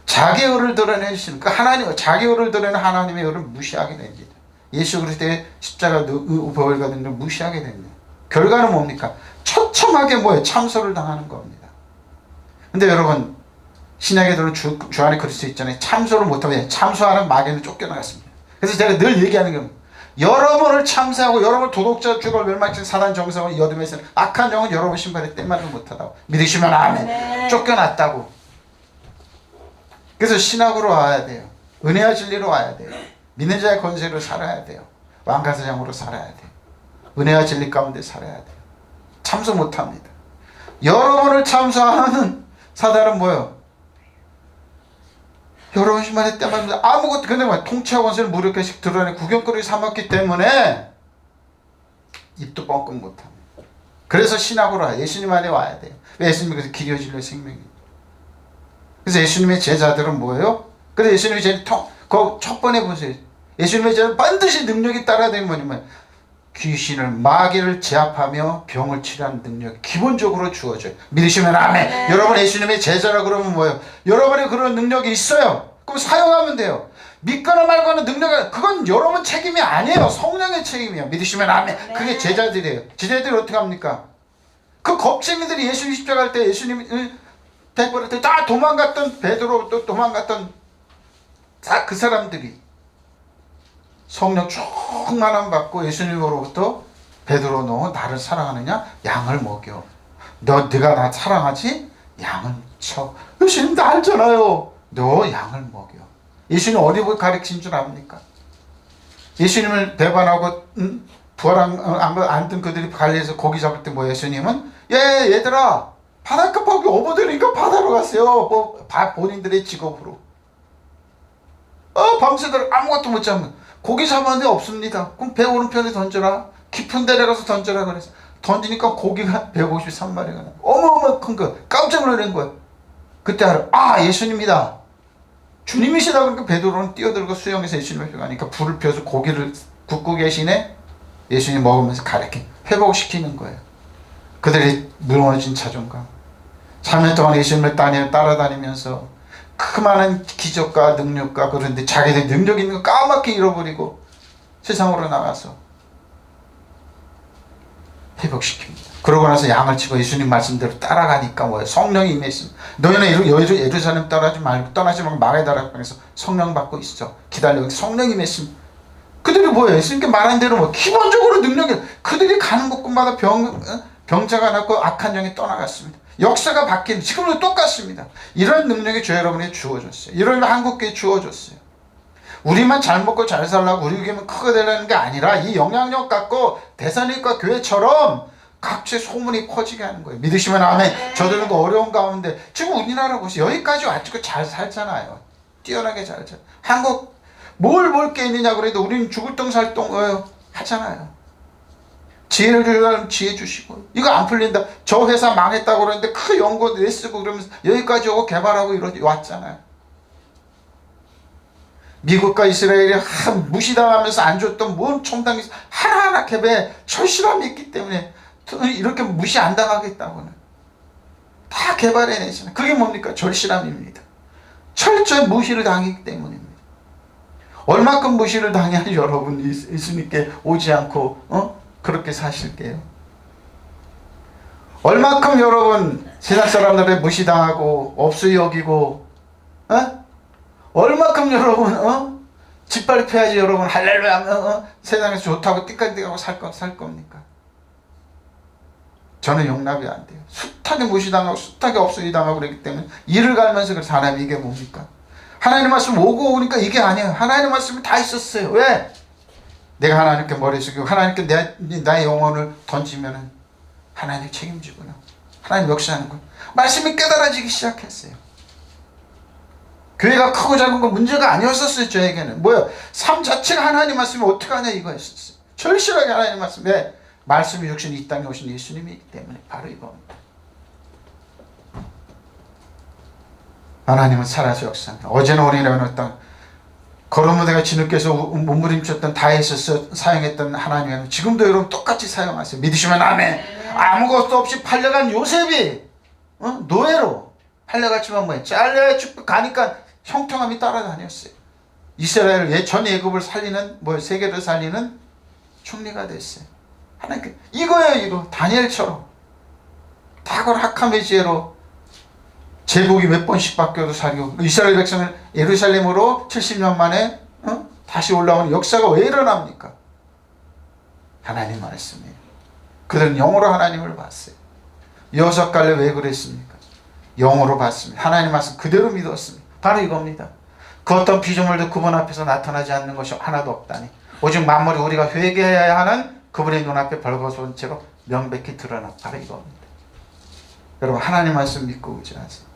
Speaker 1: 자기 의를 드러내는 신앙. 그러니까 하나님, 자기 의를 드러내는 하나님의 의를 무시하게 됩니다. 예수 그리스도의 십자가 보혈 받은 걸 무시하게 됩니다. 결과는 뭡니까? 처참하게 뭐예요? 참소를 당하는 겁니다. 근데 여러분 신약에 들은 주 안에 그리스도 있잖아요. 참소를 못하면 참소하는 마귀는 쫓겨나갔습니다. 그래서 제가 늘 얘기하는 겁니다. 여러분을 참소하고 여러분을 도덕자 죽을 멸망적 사단 정성을 여둠에서 악한 영은 여러분 신발에 땜말을 못하다고 믿으시면 아멘. 네. 쫓겨났다고. 그래서 신학으로 와야 돼요. 은혜와 진리로 와야 돼요. 믿는 자의 권세로 살아야 돼요. 왕가사장으로 살아야 돼요. 은혜와 진리 가운데 살아야 돼요. 참소 못합니다. 여러분을 참소하는 사단은 뭐예요? 여러분만 했다면 아무것도 근데 뭐 통치와 권세를 무력하씩 드러내 구경거리 삼았기 때문에 입도 뻥끗 못합니다. 그래서 신학으로 와요. 예수님 안에 와야 돼요. 예수님이 그래서 길이요 진리요 생명이에요. 그래서 예수님의 제자들은 뭐예요? 그래서 예수님의 제자 첫 번에 보세요. 예수님의 제자는 반드시 능력이 따라야 되는 뭐냐면 귀신을 마귀를 제압하며 병을 치료하는 능력이 기본적으로 주어져요. 믿으시면 아멘. 네. 여러분 예수님의 제자라 그러면 뭐예요? 여러분의 그런 능력이 있어요. 그럼 사용하면 돼요. 믿거나 말거나 능력이 그건 여러분 책임이 아니에요. 성령의 책임이에요. 믿으시면 아멘. 네. 그게 제자들이에요. 제자들이 어떻게 합니까? 그 겁쟁이들이 예수님 십자가할 때 예수님이 백벌할 때 다 도망갔던 베드로 또 도망갔던 다 그 사람들이 성령 충만함 받고 예수님으로부터 베드로 너 나를 사랑하느냐? 양을 먹여. 네가 나 사랑하지? 양을 쳐. 예수님 다 알잖아요. 너 양을 먹여. 예수님 어디를 가르친 줄 압니까? 예수님을 배반하고 부활 안 든 그들이 갈리에서 고기 잡을 때 뭐 예수님은 얘들아 바닷가 파기 오버되니까 바다로 가세요. 뭐 본인들의 직업으로. 밤새도록 아무것도 못 잡는 고기 잡았는데 없습니다. 그럼 배 오른편에 던져라. 깊은 데 내려가서 던져라 그래서 던지니까 고기가 153마리가 나. 어마어마한 큰 거. 깜짝 놀란 거예요. 그때 알아. 예수님이다. 주님이시다. 그러니까 베드로는 뛰어들고 수영해서 예수님 앞에 가니까 불을 펴서 고기를 굽고 계시네. 예수님 먹으면서 가르쳐 회복시키는 거예요. 그들이 무너진 자존감. 3년 동안 예수님을 따라다니면서 그 많은 기적과 능력과 그런데 자기들 능력 있는 거 까맣게 잃어버리고 세상으로 나가서 회복시킵니다. 그러고 나서 양을 치고 예수님 말씀대로 따라가니까 뭐예요? 성령이 임했습니다. 너희는 예루살렘 떠나지 말고 마가다락방에서 성령 받고 있어. 기다려. 성령이 임했습니다. 그들이 뭐예요? 예수님께 말한 대로 뭐 기본적으로 능력이 그들이 가는 곳마다 병자가 낫고 악한 영이 떠나갔습니다. 역사가 바뀌는 지금도 똑같습니다. 이런 능력이 저 여러분에게 주어졌어요. 이런 한국교회에 주어졌어요. 우리만 잘 먹고 잘 살라고 우리 교회만 크게 되려는 게 아니라 이 영향력 갖고 대산일과 교회처럼 각지에 소문이 퍼지게 하는 거예요. 믿으시면 아멘. 저들은 그 어려운 가운데 지금 우리나라 보세요. 여기까지 왔지고 잘 살잖아요. 뛰어나게 잘 살잖아요. 한국 뭘 볼 게 있느냐 그래도 우리는 죽을 똥 살 똥 하잖아요. 지혜를 주려면 지혜 주시고 이거 안 풀린다. 저 회사 망했다고 그러는데 그 연구 내쓰고 그러면서 여기까지 오고 개발하고 왔잖아요. 미국과 이스라엘이 무시당하면서 안 줬던 뭔 총당이 하나하나 개발 철실함이 있기 때문에 이렇게 무시 안 당하겠다고는 다 개발해내잖아요. 그게 뭡니까? 절실함입니다. 철저히 무시를 당하기 때문입니다. 얼마큼 무시를 당해야 여러분 예수님께 오지 않고 그렇게 사실게요. 얼마큼 여러분 세상 사람들의 무시당하고 없이 여기고 얼마큼 여러분 짓밟혀야지 여러분 할렐루야 하면 세상에서 좋다고 띠까띠까고 살 겁니까? 저는 용납이 안 돼요. 숱하게 무시당하고 숱하게 없이 당하고 그랬기 때문에 일을 갈면서 그래서 하나님 이게 뭡니까? 하나님 말씀 오고 오니까 이게 아니에요. 하나님 말씀이 다 있었어요. 왜? 내가 하나님께 머리 숙이고 하나님께 나의 영혼을 던지면 하나님 책임지구나. 하나님 역사하는 거야. 말씀이 깨달아지기 시작했어요. 교회가 크고 작은 건 문제가 아니었었어요. 저에게는 뭐야? 삶 자체가 하나님 말씀이 어떻게 하냐 이거였었어요. 절실하게 하나님 말씀. 왜? 말씀이 육신 이 땅에 오신 예수님이기 때문에 바로 이겁니다. 하나님은 살아서 역사합니다. 어제는 우리는 어떤 걸어무대가 진흙께서 몸부림쳤던 다윗에서 사용했던 하나님은 지금도 여러분 똑같이 사용하세요. 믿으시면 아멘. 아무것도 없이 팔려간 요셉이 노예로 팔려갔지만 뭐예요? 잘려야 죽고 가니까 형통함이 따라다녔어요. 이스라엘 전 예굽을 살리는 세계를 살리는 총리가 됐어요. 하나님께 이거예요. 이거 다니엘처럼 탁월 학함의 지혜로 제국이 몇 번씩 바뀌어도 살고 이스라엘 백성을 예루살렘으로 70년 만에 다시 올라오는 역사가 왜 일어납니까? 하나님 말씀이에요. 그들은 영으로 하나님을 봤어요. 여섯갈래 왜 그랬습니까? 영으로 봤습니다. 하나님 말씀 그대로 믿었습니다. 바로 이겁니다. 그 어떤 피조물도 그분 앞에서 나타나지 않는 것이 하나도 없다니 오직 만물이 우리가 회개해야 하는 그분의 눈앞에 벌거벗은 채로 명백히 드러나 바로 이겁니다. 여러분 하나님 말씀 믿고 의지하세요.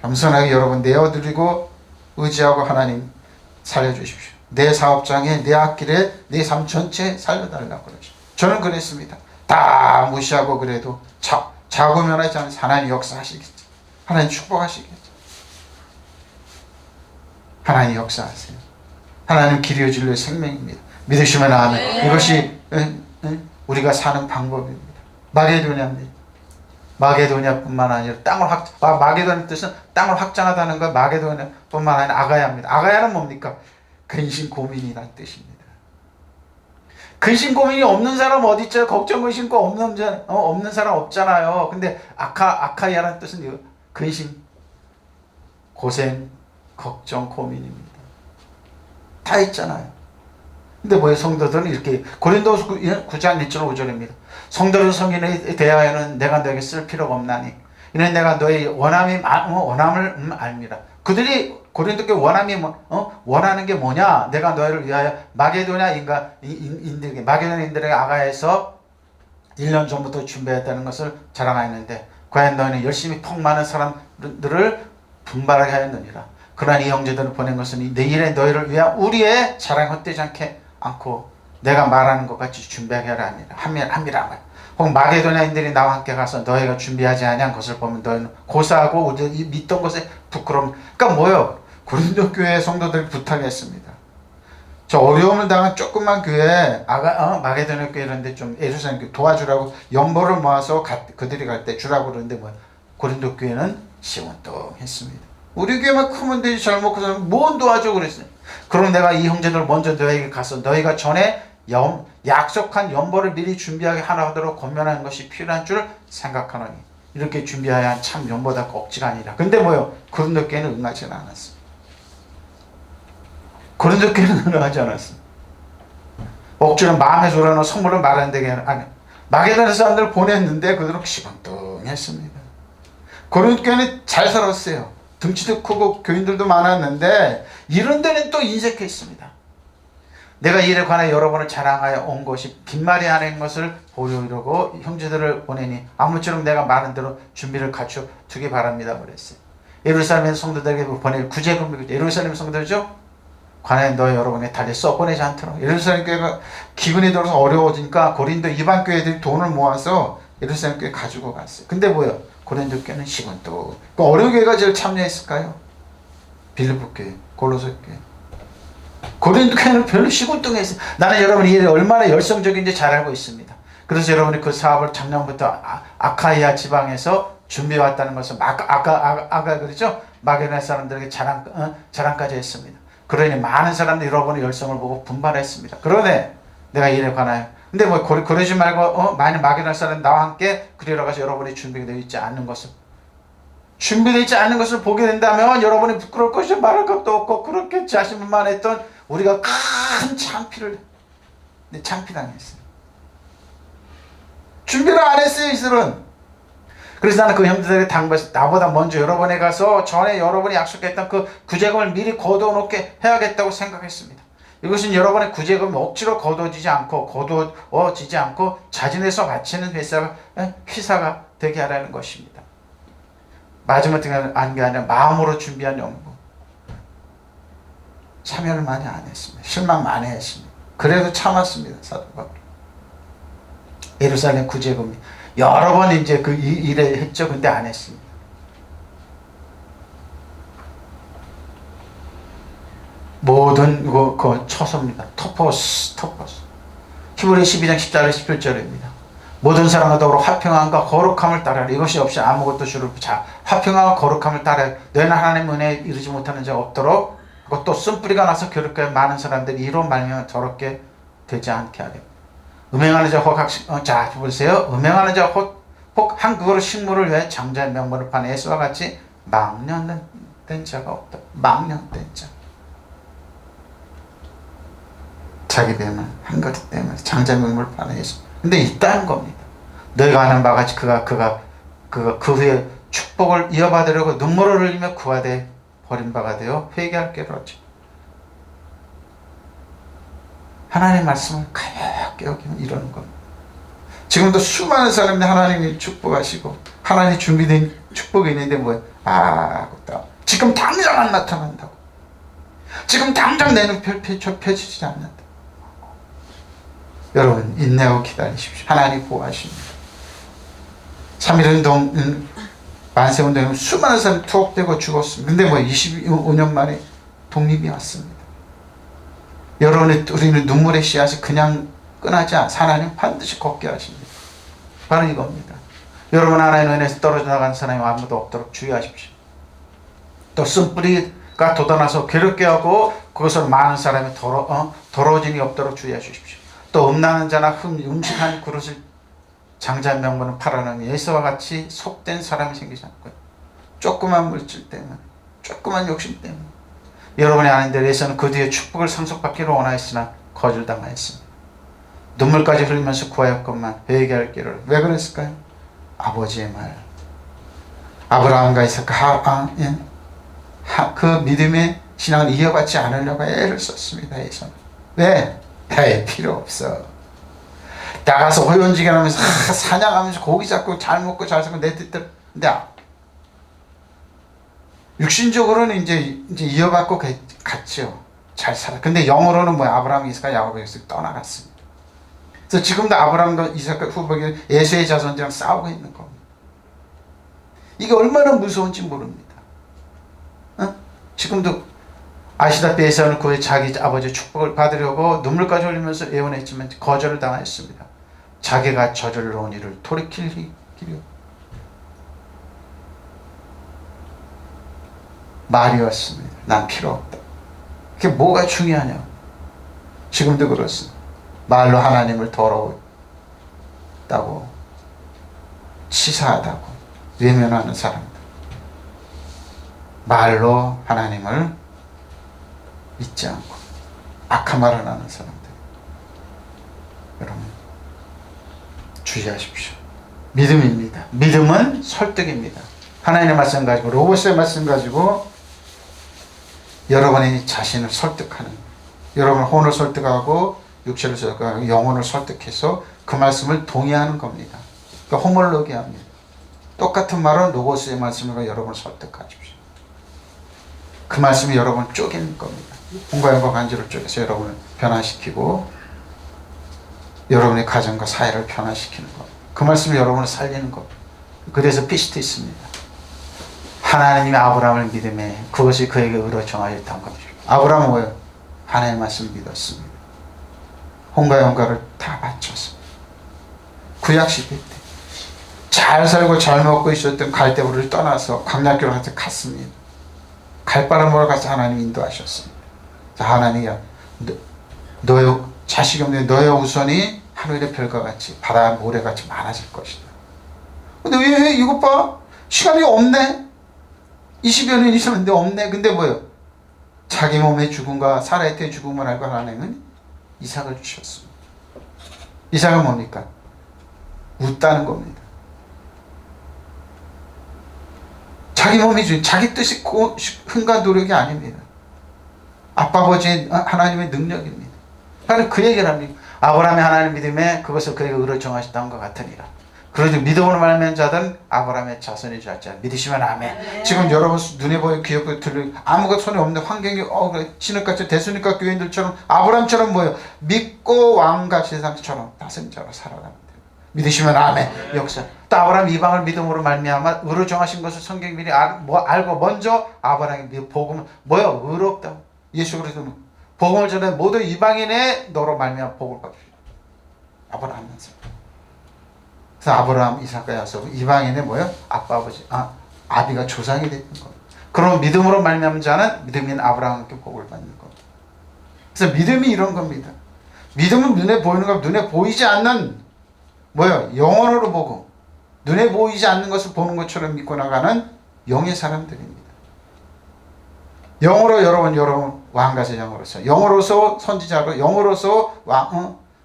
Speaker 1: 겸손하게 여러분 내어드리고 의지하고 하나님 살려주십시오. 내 사업장에, 내 앞길에, 내 삶 전체에 살려달라고 그러죠. 저는 그랬습니다. 다 무시하고 그래도 자고면하지 않아서 하나님 역사하시겠죠. 하나님 축복하시겠죠. 하나님 역사하세요. 하나님 길이요 진리요 생명입니다. 믿으시면 아멘. 이것이 우리가 사는 방법입니다. 마게도냐입니다. 마게도냐뿐만 아니라 마게도냐의 뜻은 땅을 확장하다는 것. 마게도냐뿐만 아니라 아가야입니다. 아가야는 뭡니까? 근심 고민이라는 뜻입니다. 근심 고민이 없는 사람 어디 있죠? 걱정 근심고 없는 사람 없잖아요. 근데 아카야라는 뜻은 근심, 고생, 걱정, 고민입니다. 다 있잖아요. 근데 뭐예요? 성도들은 이렇게 고린도서 9장 1절 5절입니다. 성도를 성인에 대하여는 내가 너에게 쓸 필요가 없나니 이는 내가 너의 원함을 알미라. 그들이 고린도 교회 원하는 게 뭐냐? 내가 너희를 위하여 마게도냐인들에게 아가야에서 1년 전부터 준비했다는 것을 자랑하였는데 과연 너희는 열심히 턱 많은 사람들을 분발하게 하였느니라. 그러나 이 형제들을 보낸 것은 내일의 너희를 위하여 우리의 자랑이 헛되지 않고 내가 말하는 것 같이 준비하게 하라 함이라. 혹 마게도냐인들이 나와 함께 가서 너희가 준비하지 아니한 것을 보면 너희는 고사하고 우리 믿던 것에 부끄러움. 그러니까 뭐요? 고린도 교회 성도들이 부탁했습니다. 저 어려움을 당한 조그만 교회 마게도냐 교회 이런데 좀 예루살렘 교회 도와주라고 연보를 모아서 그들이 갈 때 주라고 그러는데 고린도 교회는 시원뚱했습니다. 우리 교회만 크면 되지 잘 먹고 살면 뭔 도와줘 그랬어요. 그럼 내가 이 형제들 먼저 너에게 가서 너희가 전에 약속한 연보를 미리 준비하게 하도록 권면하는 것이 필요한 줄 생각하노니 이렇게 준비하여 참 연보다 억지가 아니라. 근데 뭐요? 고린도 교회는 응하지는 않았어. 고린도 교회는 응하지 않았어. 억지로 마음에 졸아놓은 선물을 말하는 데게 아니. 마게도냐 사람들을 보냈는데 그들은 시건뚱했습니다. 고린도 교회는 잘 살았어요. 등치도 크고 교인들도 많았는데 이런 데는 또 인색해 있습니다. 내가 이 일에 관해 여러분을 자랑하여 온 것이 빈말이 아닌 것을 보여주려고 형제들을 보내니 아무쪼록 내가 말한 대로 준비를 갖춰 두기 바랍니다 그랬어요. 예루살렘 성도들에게 보낼 구제금이 예루살렘 성도죠. 관해 너 여러분에게 달리 써보내지 않도록. 예루살렘 교회가 기근이 들어서 어려워지니까 고린도 이방 교회들이 돈을 모아서 예루살렘 교회 가지고 갔어요. 근데 뭐요? 고린도 교회는 시건또 어느 교회가 제일 참여했을까요? 빌립보 교회, 골로새 교회. 고린도 교회는 별로 시건뚱했어요. 나는 여러분이 이 일에 얼마나 열성적인지 잘 알고 있습니다. 그래서 여러분이 그 사업을 작년부터 아카이아 지방에서 준비해왔다는 것을 아까 그랬죠? 마게도냐 사람들에게 자랑까지 했습니다. 그러니 많은 사람들이 여러분의 열성을 보고 분발했습니다. 그러네 내가 이 일에 관하여. 근데 그러지 말고 만약 마게도냐 사람 나와 함께 그리러 가서 여러분이 준비되어 있지 않는 것을 보게 된다면 여러분이 부끄러울 것이 말할 것도 없고 그렇게 자신만만했던 우리가 큰 창피당했어요. 준비를 안 했어요 이들은. 그래서 나는 그 형제들에게 당부해서 나보다 먼저 여러분에 가서 전에 여러분이 약속했던 그 구제금을 미리 거두어놓게 해야겠다고 생각했습니다. 이것은 여러분의 구제금이 억지로 거두어지지 않고 자진해서 바치는 회사가 되게 하라는 것입니다. 마지막에 한 게 아니라 마음으로 준비한 연구. 참여를 많이 안 했습니다. 실망 많이 했습니다. 그래도 참았습니다. 사도 바울. 예루살렘 구제금이 여러 번 이제 그 일에 했죠. 근데 안 했습니다. 모든 그 처소입니다. 토포스. 히브리 12장 14절 17절입니다. 모든 사람과 더불어 화평함과 거룩함을 따르라. 이것이 없이 아무것도 주를 화평함과 거룩함을 따르라. 너희는 하나님의 은혜에 이르지 못하는 자가 없도록 또 쓴뿌리가 나서 괴롭게 많은 사람들이 이로 말미암아 더럽게 되지 않게 하려. 음행하는 자 보세요. 음행하는 자 혹 한국어로 식물을 위해 장자의 명분을 판 에스와 같이 망령된 자가 없다. 망령된 자. 자기 배만 한 것 때문에 장자의 명분을 판 에스. 근데 있다는 겁니다. 너희가 아는 바와 같이 그가 그 후에 축복을 이어받으려고 눈물을 흘리며 구하되 버림받아 되어 회개할 게로지. 하나님의 말씀을 가볍게 여기면 이러는 겁니다. 지금도 수많은 사람들이 하나님이 축복하시고 하나님이 준비된 축복이 있는데 뭐야? 지금 당장 안 나타난다고. 지금 당장 내 눈 펼치지 않는다. 여러분 인내하고 기다리십시오. 하나님 보호하십니다. 3.1운동 만세운동에 수많은 사람이 투옥되고 죽었습니다. 근데 뭐 25년 만에 독립이 왔습니다. 여러분의 우리는 눈물의 씨앗이 그냥 끈하지 않아 하나님 반드시 걷게 하십니다. 바로 이겁니다. 여러분 하나님의 은혜에서 떨어져 나간 사람이 아무도 없도록 주의하십시오. 또 쓴뿌리가 돋아나서 괴롭게 하고 그것으로 많은 사람이 더러워짐이 없도록 주의해 주십시오. 또 음란한 자나 음식한 그릇을 장자의 명분을 팔아넘이 예수와 같이 속된 사람이 생기지 않고요. 조그만 물질 때문에, 조그만 욕심 때문에 여러분이 아는 대로 예수는 그 뒤에 축복을 상속받기를 원하였으나 거절당하였습니다. 눈물까지 흘리면서 구하였건만 회개할 길을. 왜 그랬을까요? 아버지의 말, 아브라함과 이삭 그 믿음의 신앙을 이어받지 않으려고 애를 썼습니다. 예수는. 왜? 애 필요 없어. 나가서 호연지게 하면서 사냥하면서 고기 잡고 잘 먹고 잘 살고 내 뜻대로. 근데 육신적으로는 이제 이어받고 갔죠. 잘 살아. 근데 영으로는 뭐야? 아브라함, 이삭과 야곱에서 떠나갔습니다. 그래서 지금도 아브라함과 이삭과 후복이 예수의 자손들이랑 싸우고 있는 겁니다. 이게 얼마나 무서운지 모릅니다. 지금도 아시다시피 에사우는 그의 자기 아버지의 축복을 받으려고 눈물까지 흘리면서 애원했지만 거절을 당하였습니다. 자기가 저질러온 일을 돌이키려 말이었습니다. 난 필요 없다. 그게 뭐가 중요하냐? 지금도 그렇습니다. 말로 하나님을 더러웠다고 치사하다고 외면하는 사람들, 말로 하나님을 믿지 않고 악한 말을 하는 사람들, 여러분 주의하십시오. 믿음입니다. 믿음은 설득입니다. 하나님의 말씀 가지고, 로고스의 말씀 가지고 여러분이 자신을 설득하는, 여러분의 혼을 설득하고 육체를 설득하고 영혼을 설득해서 그 말씀을 동의하는 겁니다. 그러니까 호몰로기합니다. 똑같은 말은 로고스의 말씀으로 여러분을 설득하십시오. 그 말씀이 여러분을 쪼개는 겁니다. 혼과 영과 간지를 쪼개서 여러분을 변화시키고 여러분의 가정과 사회를 변화시키는 겁니다. 그 말씀이 여러분을 살리는 겁니다. 그래서 피시트 있습니다. 하나님이 아브라함을 믿음에 그것이 그에게 의로 정하였다는 겁니다. 아브라함은 뭐예요? 하나님의 말씀을 믿었습니다. 혼과 영과를 다 바쳐서 구약 시대 때 잘 살고 잘 먹고 있었던 갈대우를 떠나서 광야길로 갔습니다. 갈 바를 몰아 가서 하나님 인도하셨습니다. 자, 하나님이야, 너의 자식이 없는 너의 우선이 하늘의 별과 같이 바다 모래같이 많아질 것이다. 근데 왜 이것 봐, 시간이 없네. 20여 년이 있었는데 없네. 근데 뭐예요? 자기 몸의 죽음과 사라의 때의 죽음을 알고 하나님은 이삭을 주셨습니다. 이삭은 뭡니까? 웃다는 겁니다. 자기 몸이 준 자기 뜻이 흥과 노력이 아닙니다. 아빠 아버지 하나님의 능력입니다. 그래서 그 얘기를 합니다. 아브라함의 하나님 믿음에 그것을 그에게 의로 정하셨다는 것 같으니라. 그러지 믿음으로 말미암은 자들은 아브라함의 자손이 줄 알자. 믿으시면 아멘. 네. 지금 여러분 눈에 보여 귀에 보여 들려 아무것도 손에 없는 환경이 그래 진흙같이 대수니까 교인들처럼 아브라함처럼 뭐예요? 믿고 왕과 세상처럼 다스림자로 살아가면 돼요. 믿으시면 아멘. 네. 역사. 또 아브라함 이방을 믿음으로 말미암아 의로 정하신 것을 성경 미리 알고 먼저 아브라함의 복음은 뭐예요? 의롭다. 예수 그리스도 복음을 전해 모든 이방인의 너로 말미암아 복을 받으시오. 아브라함은 그래서 아브라함, 이삭과 야곱 이방인의 뭐예요? 아빠 아버지 아비가 조상이 됐던 겁니다. 그럼 믿음으로 말미암은 자는 믿음인 아브라함께 복을 받는 겁니다. 그래서 믿음이 이런 겁니다. 믿음은 눈에 보이는 것, 눈에 보이지 않는 뭐예요? 영혼으로 보고 눈에 보이지 않는 것을 보는 것처럼 믿고 나가는 영의 사람들입니다. 영으로 여러분 왕과 제장으로서, 영으로서 선지자로, 영으로서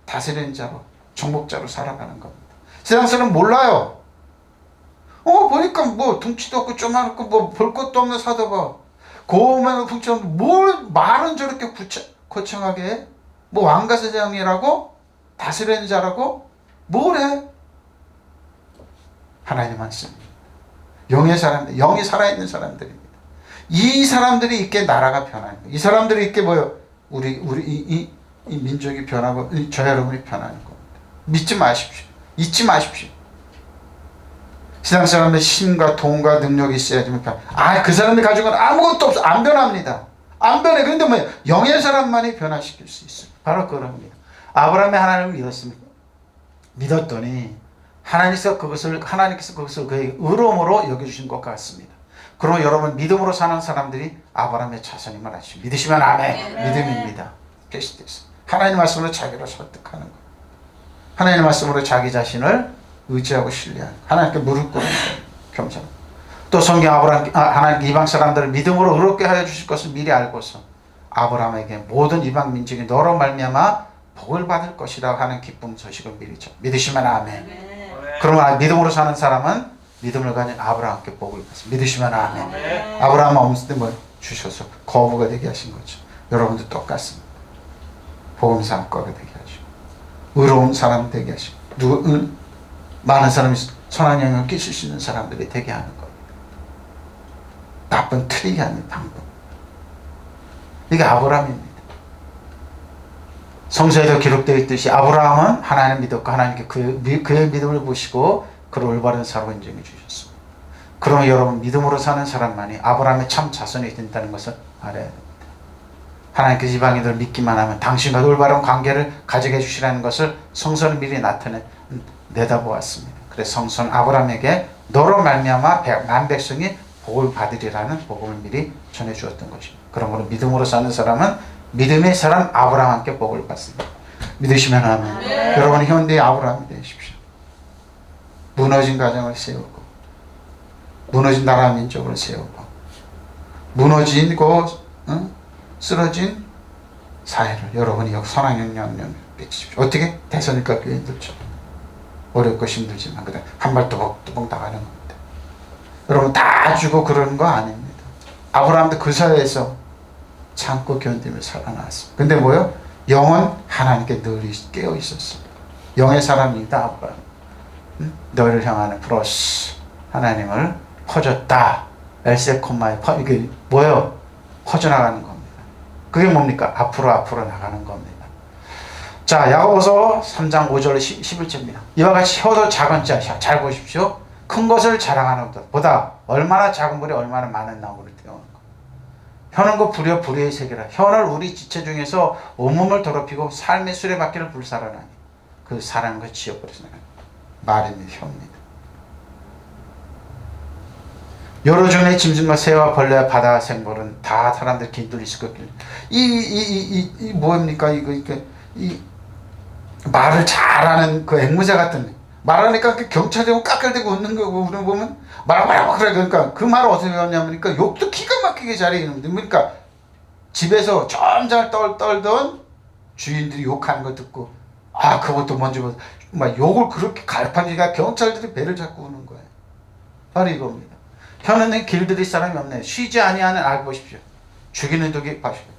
Speaker 1: 다스리는 자로, 정복자로 살아가는 겁니다. 세상 사람 몰라요. 보니까 뭐 둥치도 없고 쪼만없고 뭐 볼 것도 없는 사도가 고음하면 풍처럼 뭘 말은 저렇게 거창하게 해? 뭐 왕과 제장이라고? 다스리는 자라고? 뭘 해? 하나님 말씀입니다. 영의 사람들, 영이 살아있는 사람들입니다. 이 사람들이 있게 나라가 변하는 거예요. 이 사람들이 있게 뭐요? 우리 이 민족이 변하고 저 여러분이 변하는 겁니다. 믿지 마십시오. 잊지 마십시오. 세상 사람의 힘과 돈과 능력이 있어야지만 그 사람들이 가지고 있는 아무것도 없어. 안 변합니다. 안 변해. 그런데 뭐예요? 영의 사람만이 변화시킬 수 있어요. 바로 그럽니다. 아브라함이 하나님을 믿었습니다. 믿었더니 하나님께서 그것을 그의 의로움으로 여겨주신 것 같습니다. 그러면 여러분 믿음으로 사는 사람들이 아브라함의 자손임을 아시죠. 믿으시면 아멘. 믿음입니다. 계시됐어요. 하나님 말씀으로 자기를 설득하는 것. 하나님 말씀으로 자기 자신을 의지하고 신뢰하는 것. 하나님께 무릎 꿇는 것. 겸손. 또 성경 하나님 이방 사람들을 믿음으로 의롭게 하여 주실 것을 미리 알고서 아브라함에게 모든 이방 민족이 너로 말미암아 복을 받을 것이라고 하는 기쁨 소식을 미리 믿으시면 아멘. 그러면 믿음으로 사는 사람은 믿음을 가진 아브라함께 복을 받습니다. 믿으시면 아멘. 아브라함은 없을 때 뭐 주셔서 거부가 되게 하신 거죠. 여러분도 똑같습니다. 복음사학과가 되게 하시고 의로운 사람 되게 하시고 많은 사람이 선한 영향을 끼칠 수 있는 사람들이 되게 하는 겁니다. 나쁜 틀리게 하는 방법. 이게 아브라함입니다. 성서에도 기록되어 있듯이 아브라함은 하나님을 믿었고 하나님께 그의 믿음을 보시고 그를 올바른 사로 인정해 주셨습니다. 그러면 여러분 믿음으로 사는 사람만이 아브라함의 참 자손이 된다는 것을 알아야 됩니다. 하나님께서 이방인들을 믿기만 하면 당신과 올바른 관계를 가지게 해주시라는 것을 성서는 미리 내다보았습니다. 그래서 성서는 아브라함에게 너로 말미암아 만 백성이 복을 받으리라는 복음을 미리 전해주었던 것입니다. 그러므로 믿음으로 사는 사람은 믿음의 사람 아브라함께 복을 받습니다. 믿으시면 아멘. 네. 여러분 현대의 아브라함이 되십시오. 무너진 가정을 세우고 무너진 나라 민족을 세우고 무너지고 쓰러진 사회를 여러분이 선한 영향력을 끼치십시오. 어떻게? 대선일까 교인들처럼 어렵고 힘들지만 그래 한 발 뚜벅뚜벅 나가는 겁니다. 여러분 다 주고 그러는 거 아닙니다. 아브라함도 그 사회에서 참고 견디며 살아났습니다. 근데 뭐요? 영은 하나님께 늘 깨어 있었습니다. 영의 사람이다 아브라함. 너희를 향하는 프로스 하나님을 퍼졌다. 엘세콤마에 이게 뭐요? 퍼져나가는 겁니다. 그게 뭡니까? 앞으로 나가는 겁니다. 자, 야고보서 3장 5절 11절입니다. 이와 같이 혀도 작은 자, 잘 보십시오. 큰 것을 자랑하는 것보다 얼마나 작은 불이 얼마나 많은 나무를 태우는 것. 혀는 그 불의 세계라. 혀는 우리 지체 중에서 온몸을 더럽히고 삶의 수레바퀴를 불살하나니 그 사랑한 것 지어버리시는 말입니다. 혀입니다. 여러 종의 짐승과 새와 벌레와 바다 생물은 다 사람들 긴둘이 있을 것길. 뭡니까? 이 말을 잘하는 그 앵무새 같은 말하니까 경찰대고 까끌대고 웃는 거 우리 보면 말하고 그래. 그러니까 그 말을 어떻게 배웠냐면 욕도 기가 막히게 잘해요. 그러니까 집에서 좀 잘 떨던 주인들이 욕하는 거 듣고 그것도 먼저 막 욕을 그렇게 갈팡지가 경찰들이 배를 잡고 우는 거예요. 바로 이겁니다. 혀는 길들일 사람이 없네. 쉬지 아니하는 알고 보십시오. 죽이는 독이 봐십시오.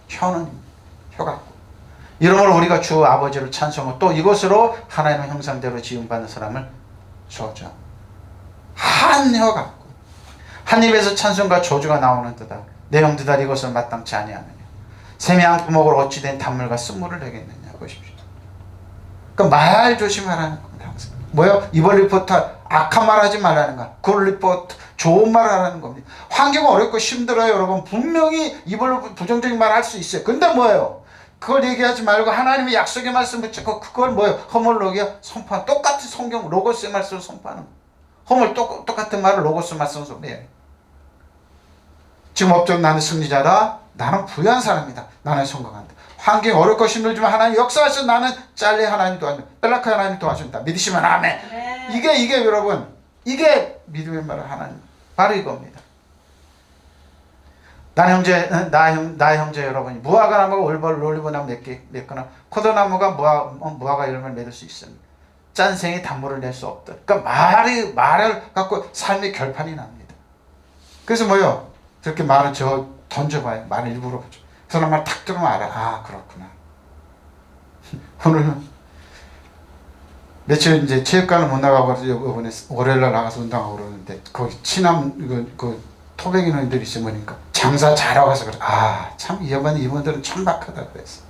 Speaker 1: 혀는 혀 같고. 이러므로 우리가 주 아버지를 찬송하고 또 이것으로 하나님의 형상대로 지음받는 사람을 저주하고 한 혀 같고 한 입에서 찬송과 저주가 나오는 듯다. 내 형제들 이것을 마땅치 아니하느냐. 세미한 구멍을 어찌 된 단물과 쓴물을 내겠느냐 보십시오. 그러니까 말 조심하라는 겁니다. 항상. 뭐요? 이번 리포터 악한 말 하지 말라는 거야. 굿 리포트 좋은 말 하라는 겁니다. 환경은 어렵고 힘들어요 여러분. 분명히 입으로 부정적인 말 할 수 있어요. 근데 뭐예요? 그걸 얘기하지 말고 하나님의 약속의 말씀 붙잡고 그걸 뭐예요? 허물로기야 선포하는 똑같은 성경 로고스의 말씀을 선포하는 거예요. 똑같은 말을 로고스 말씀을 선포해요. 지금 업적 나는 승리자다. 나는 부유한 사람이다. 나는 성공한다. 환경이 어렵고 힘들지만 하나님 역사하셔서 나는 짤리 하나님 도와준다. 벨라카 하나님 도와준다. 믿으시면 아멘. 네. 이게 여러분 이게 믿음의 말을 하나님 바로 이겁니다. 나의 형제 여러분이 무화과 나무가 올리브나무 맺거나 포도나무가 무화과 열매를 맺을 수 있습니다. 짠생이 단물을 낼 수 없다. 그러니까 말을 갖고 삶의 결판이 납니다. 그래서 뭐요? 그렇게 말을 던져봐요. 말을 일부러 보죠. 그 사람 말 탁 들으면 알아. 그렇구나. 오늘은 며칠 이제 체육관을 못 나가고 이번에 월요일날 나가서 운동하고 그러는데 거기 친한 그 토백이 너희들이 있으니까 장사 잘하고 해서 그래. 참 이번들은 천박하다 그랬어.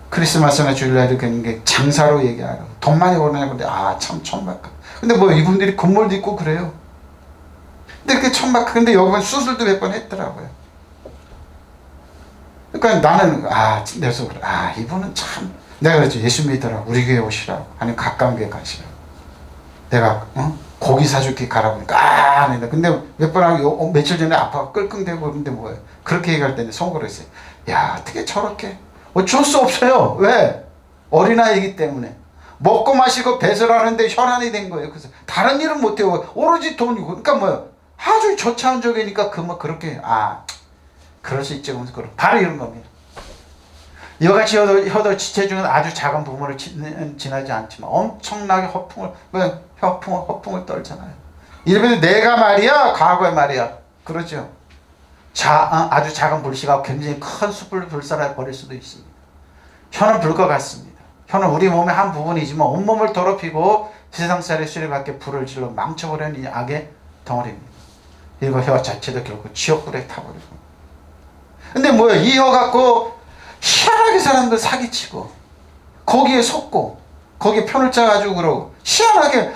Speaker 1: 크리스마스나 주일날에 그게 장사로 얘기하라고 돈 많이 벌어내고 근데 참 천박하. 근데 뭐 이분들이 건물도 있고 그래요. 근데 그게 천박하. 근데 여기는 수술도 몇 번 했더라고요. 그러니까 나는 그래서 그래. 이분은 참 내가 그랬죠. 예수 믿으라고 우리 교회 오시라고 아니면 가까운 교회 가시라고. 내가 고기 사줄게 가라고 하니까 아니다. 근데 몇 번 하고 며칠 전에 아파가 끙끙대고 그러는데 뭐예요. 그렇게 얘기할 때는 속으로 했어요. 야 어떻게 저렇게 어쩔 수 없어요. 왜? 어린아이이기 때문에 먹고 마시고 배설하는데 혈안이 된 거예요. 그래서 다른 일은 못해요. 오로지 돈이고. 그러니까 뭐예요. 아주 저차원적이니까 그렇게 그럴 수 있죠. 바로 이런 겁니다. 이와같이 혀도 지체 중은 아주 작은 부분을 지나지 않지만 엄청나게 허풍을 떨잖아요. 이러면 내가 말이야 과거에 말이야 그러죠. 아주 작은 불씨가 굉장히 큰 숲을 불살아 버릴 수도 있습니다. 혀는 불과 같습니다. 혀는 우리 몸의 한 부분이지만 온몸을 더럽히고 세상살이 수레밖에 불을 질러 망쳐버리는 이 악의 덩어리입니다. 그리고 혀 자체도 결국 지옥불에 타버리고. 근데 뭐야 이 혀 갖고 희한하게 사람들 사기치고 거기에 속고 거기에 편을 짜가지고 그러고 희한하게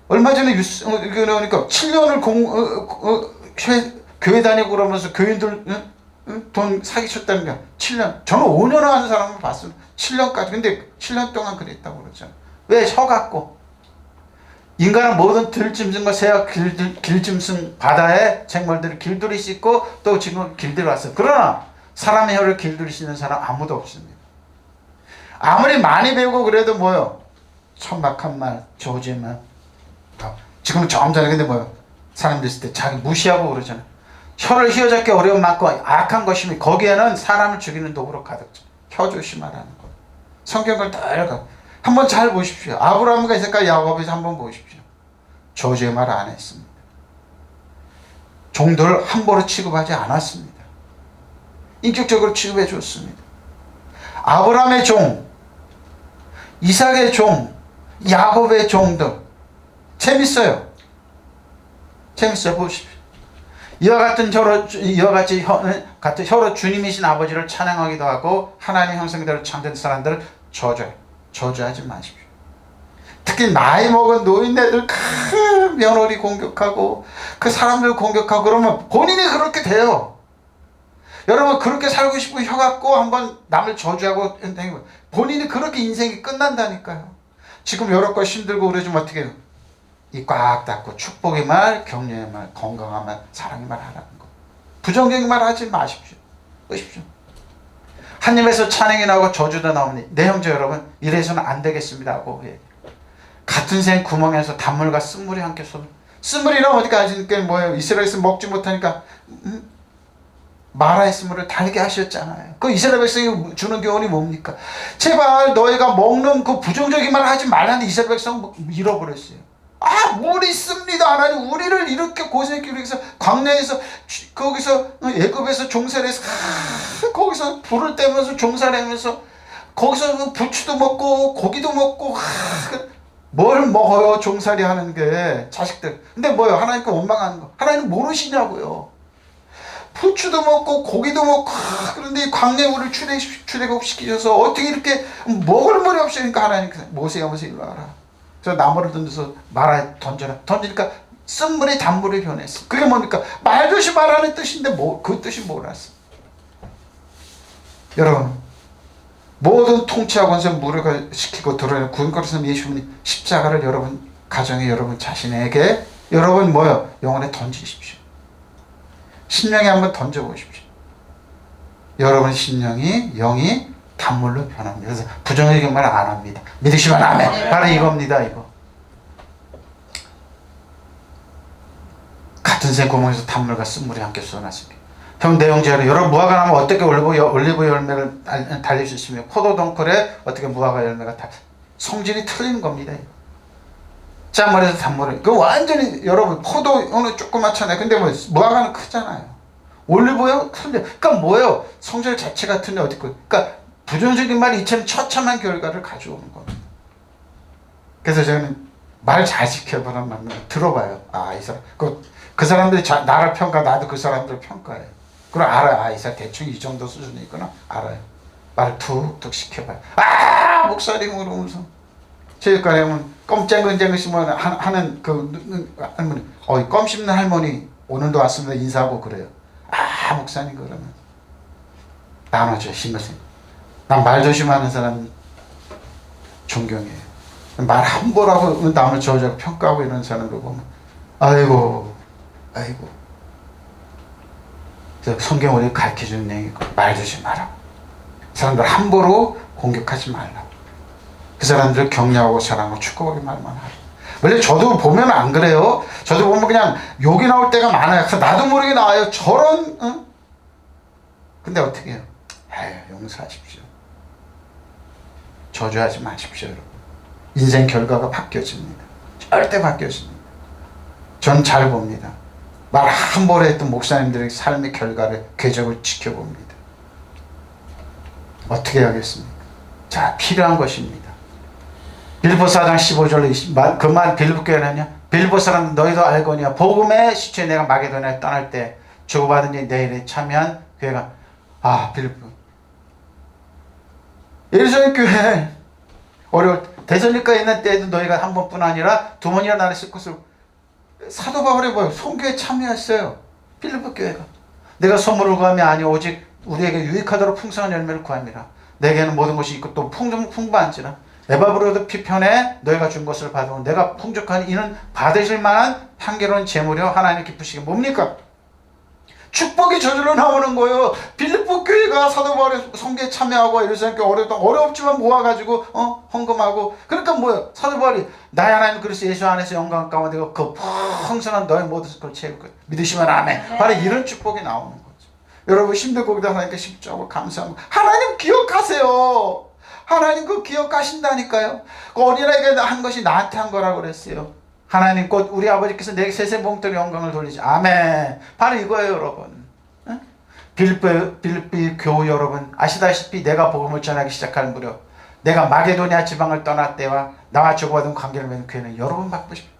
Speaker 1: 얼마 전에 뉴스 그러니까 7년을 교회 다니고 그러면서 교인들 돈 사기쳤다는 게 7년. 저는 5년 하는 사람을 봤어요. 7년까지. 근데 7년 동안 그랬다고 그러잖아요. 왜? 혀 갖고. 인간은 모든 들짐승과 새와 길짐승 바다의 생물들을 길들일 수 있고 또 지금 길들여 왔어요. 그러나 사람의 혀를 길들일 수 있는 사람 아무도 없습니다. 아무리 많이 배우고 그래도 뭐요? 천박한 말, 저주의 말. 지금은 점잖아. 근데 뭐요? 사람들 있을 때 자기 무시하고 그러잖아요. 혀를 휘어잡기 어려운 만큼 악한 것이며 거기에는 사람을 죽이는 도구로 가득 차. 혀 조심하라는 거예요. 성경을 다 한번 잘 보십시오. 아브라함과 이삭과 야곱에서 한번 보십시오. 저주의 말 안 했습니다. 종들을 함부로 취급하지 않았습니다. 인격적으로 취급해 줬습니다. 아브라함의 종, 이삭의 종, 야곱의 종들 재밌어요. 보십시오. 이와 같이 혀로 주님이신 아버지를 찬양하기도 하고 하나님 형상대로 창조된 사람들을 저주하지 마십시오. 특히 나이 먹은 노인네들 큰 며느리 공격하고 그 사람들 공격하고 그러면 본인이 그렇게 돼요. 여러분 그렇게 살고 싶으면 혀 갖고 한번 남을 저주하고 본인이 그렇게 인생이 끝난다니까요. 지금 여러 거 힘들고 그러지만 어떻게 해요? 이 꽉 닫고 축복의 말, 격려의 말, 건강한 말, 사랑의 말 하라는 거. 부정적인 말 하지 마십시오. 보십시오. 한 입에서 찬양이 나오고 저주도 나오니 내 형제 여러분 이래서는 안 되겠습니다 하고 같은 생 구멍에서 단물과 쓴물이 함께 쏟는 쓴물이란 어디가 아시니까 뭐예요? 이스라엘에서 먹지 못하니까 마라의 쓴물을 달게 하셨잖아요. 그 이스라엘 백성이 주는 교훈이 뭡니까? 제발 너희가 먹는 그 부정적인 말 하지 말라는 이스라엘 백성 잃어버렸어요. 물 있습니다. 하나님 우리를 이렇게 고생했기 위해서 광야에서 거기서 애굽에서 종살이 해서 거기서 불을 떼면서 종살이하면서 거기서 부추도 먹고 고기도 먹고 뭘 먹어요? 종살이 하는 게 자식들. 근데 뭐요? 하나님께 원망하는 거. 하나님 모르시냐고요. 부추도 먹고 고기도 먹고 그런데 광야에 우리를 출애굽시키셔서 어떻게 이렇게 먹을 물이 없으니까 하나님 모세야 일로 와라. 저 나무를 던져서 마라에 던져라. 던지니까 쓴물이 단물이 변했어. 그게 뭡니까? 말듯이 말하는 뜻인데 그 뜻이 몰랐어. 여러분 모든 통치하고 원수 무력화시키고 드러내는 구원거리는 예수님이 십자가를 여러분 가정에 여러분 자신에게 여러분 영혼에 던지십시오. 심령에 한번 던져보십시오. 여러분 심령이 영이 단물로 변합니다. 그래서 부정적인 말 안 합니다. 믿으시면 아멘. 바로 이겁니다. 이거 같은 새 구멍에서 단물과 쓴물이 함께 쏟아났습니다. 내용제로 여러분 무화과 나무 어떻게 올리브 열매를 달릴 수 있으며 포도 덩굴에 어떻게 무화과 열매가 성질이 틀린 겁니다. 짠물에서 단물을 그 완전히 여러분 포도는 조그맣잖아요. 근데 무화과는 크잖아요. 올리브요? 그러니까 뭐예요? 성질 자체가 틀린 어디 그러니까 부정적인 말이 이처럼 처참한 결과를 가져오는 겁니다. 그래서 저는 말 잘 지켜보는 말만 들어봐요. 아, 이 사람 그 사람들이 나를 평가, 나도 그 사람들을 평가해요. 그럼 알아요. 아, 이 사람 대충 이 정도 수준이 있구나. 알아요. 말을 툭툭 시켜봐요. 아, 목사님 그러면서 체육관에 오면 껌 쨍글쨍글 씹으면 하는 그 할머니, 껌 씹는 할머니 오늘도 왔습니다. 인사하고 그래요. 아, 목사님 그러면 나눠줘 힘을. 난 말 조심하는 사람 존경해요. 말 함부로 하고 남을 저주하고 평가하고 이런 사람들 보면 아이고 성경 우리 가르쳐주는 얘기고 말 조심하라고. 사람들 함부로 공격하지 말라고. 그 사람들을 격려하고 사랑하고 축복하기 말만 하라고. 원래 저도 보면 안 그래요. 저도 보면 그냥 욕이 나올 때가 많아요. 그래서 나도 모르게 나와요. 저런 응? 근데 어떻게 해요? 에휴, 용서하십시오. 저주하지 마십시오, 여러분. 인생 결과가 바뀌어집니다. 절대 바뀌어집니다. 전 잘 봅니다. 말 함부로 했던 목사님들의 삶의 결과를 궤적을 지켜봅니다. 어떻게 하겠습니까? 자, 필요한 것입니다. 빌보 4장 15절로 그 말 빌보 교회는요, 빌보 사람 너희도 알거니와 복음의 시초에 내가 마게도냐에 떠날 때 주고받은 일 내일에 참여한 교회가 빌보 예루살렘 교회 어려울 때 데살로니가에 있는 때에도 너희가 한 번뿐 아니라 두 번이나 나를 쓸 것을 사도 바울이 뭐예요? 선교에 참여했어요. 빌립보 교회가. 내가 선물을 구함이 아니 오직 우리에게 유익하도록 풍성한 열매를 구함이라. 내게는 모든 것이 있고 또 풍부한지라. 에바브로도 피편에 너희가 준 것을 받으면 내가 풍족하니 이는 받으실 만한 향기로운 재물이요 하나님 기쁘시게 뭡니까? 축복이 저절로 나오는 거예요. 빌립보 교회가 사도 바울의 선교에 참여하고 예루살렘 교회 어렵지만 모아가지고 헌금하고. 그러니까 뭐예요? 사도 바울이 나의 하나님 그리스도 예수 안에서 영광 가운데 그 풍성한 너의 모든 걸 채울 거예요. 믿으시면 아멘. 바로 이런 축복이 나오는 거죠. 여러분 힘들고 거기다 하나님께 십자고 감사하고 하나님 기억하세요. 하나님 그거 기억하신다니까요. 그 어린아이가 한 것이 나한테 한 거라고 그랬어요. 하나님 곧 우리 아버지께서 내게 세세봉돌이 영광을 돌리지. 아멘. 바로 이거예요, 여러분. 빌립보 교우 여러분 아시다시피 내가 복음을 전하기 시작할 무렵 내가 마게도냐 지방을 떠날 때와 나와 주고받은 관계를 맺은 교회는 여러분 바쁘십니다.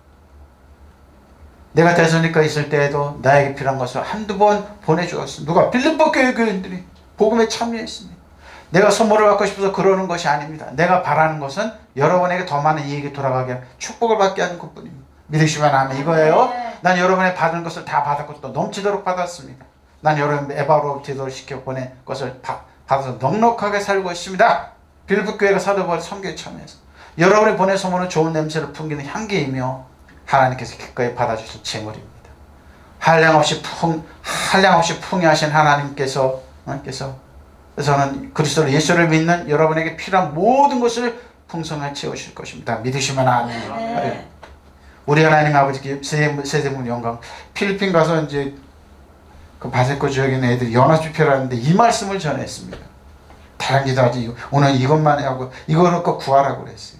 Speaker 1: 내가 데살로니가에 있을 때에도 나에게 필요한 것을 한두 번 보내주었습니다. 누가? 빌립보 교회 교인들이 복음에 참여했습니다. 내가 선물을 받고 싶어서 그러는 것이 아닙니다. 내가 바라는 것은 여러분에게 더 많은 이익이 돌아가게 하는 축복을 받게 하는 것뿐입니다. 믿으시면 아멘. 이거예요. 난 여러분의 받은 것을 다 받았고 또 넘치도록 받았습니다. 난 여러분 에바로 제도를 시켜 보낸 것을 받아서 넉넉하게 살고 있습니다. 빌립보 교회가 사도 바울의 선교에 참여해서 여러분이 보낸 선물은 좋은 냄새를 풍기는 향기이며 하나님께서 기꺼이 받아주실 재물입니다. 한량없이 풍요하신 하나님께서 저는 그리스도 예수를 믿는 여러분에게 필요한 모든 것을 풍성하게 채우실 것입니다. 믿으시면 아멘. 네. 우리 하나님 아버지께 세세문 영광. 필리핀 가서 이제 그 바세코 지역에 있는 애들이 연합집회라는데 이 말씀을 전했습니다. 다른 기도하지 오늘 이것만 하고 이거를 꼭 구하라고 그랬어요.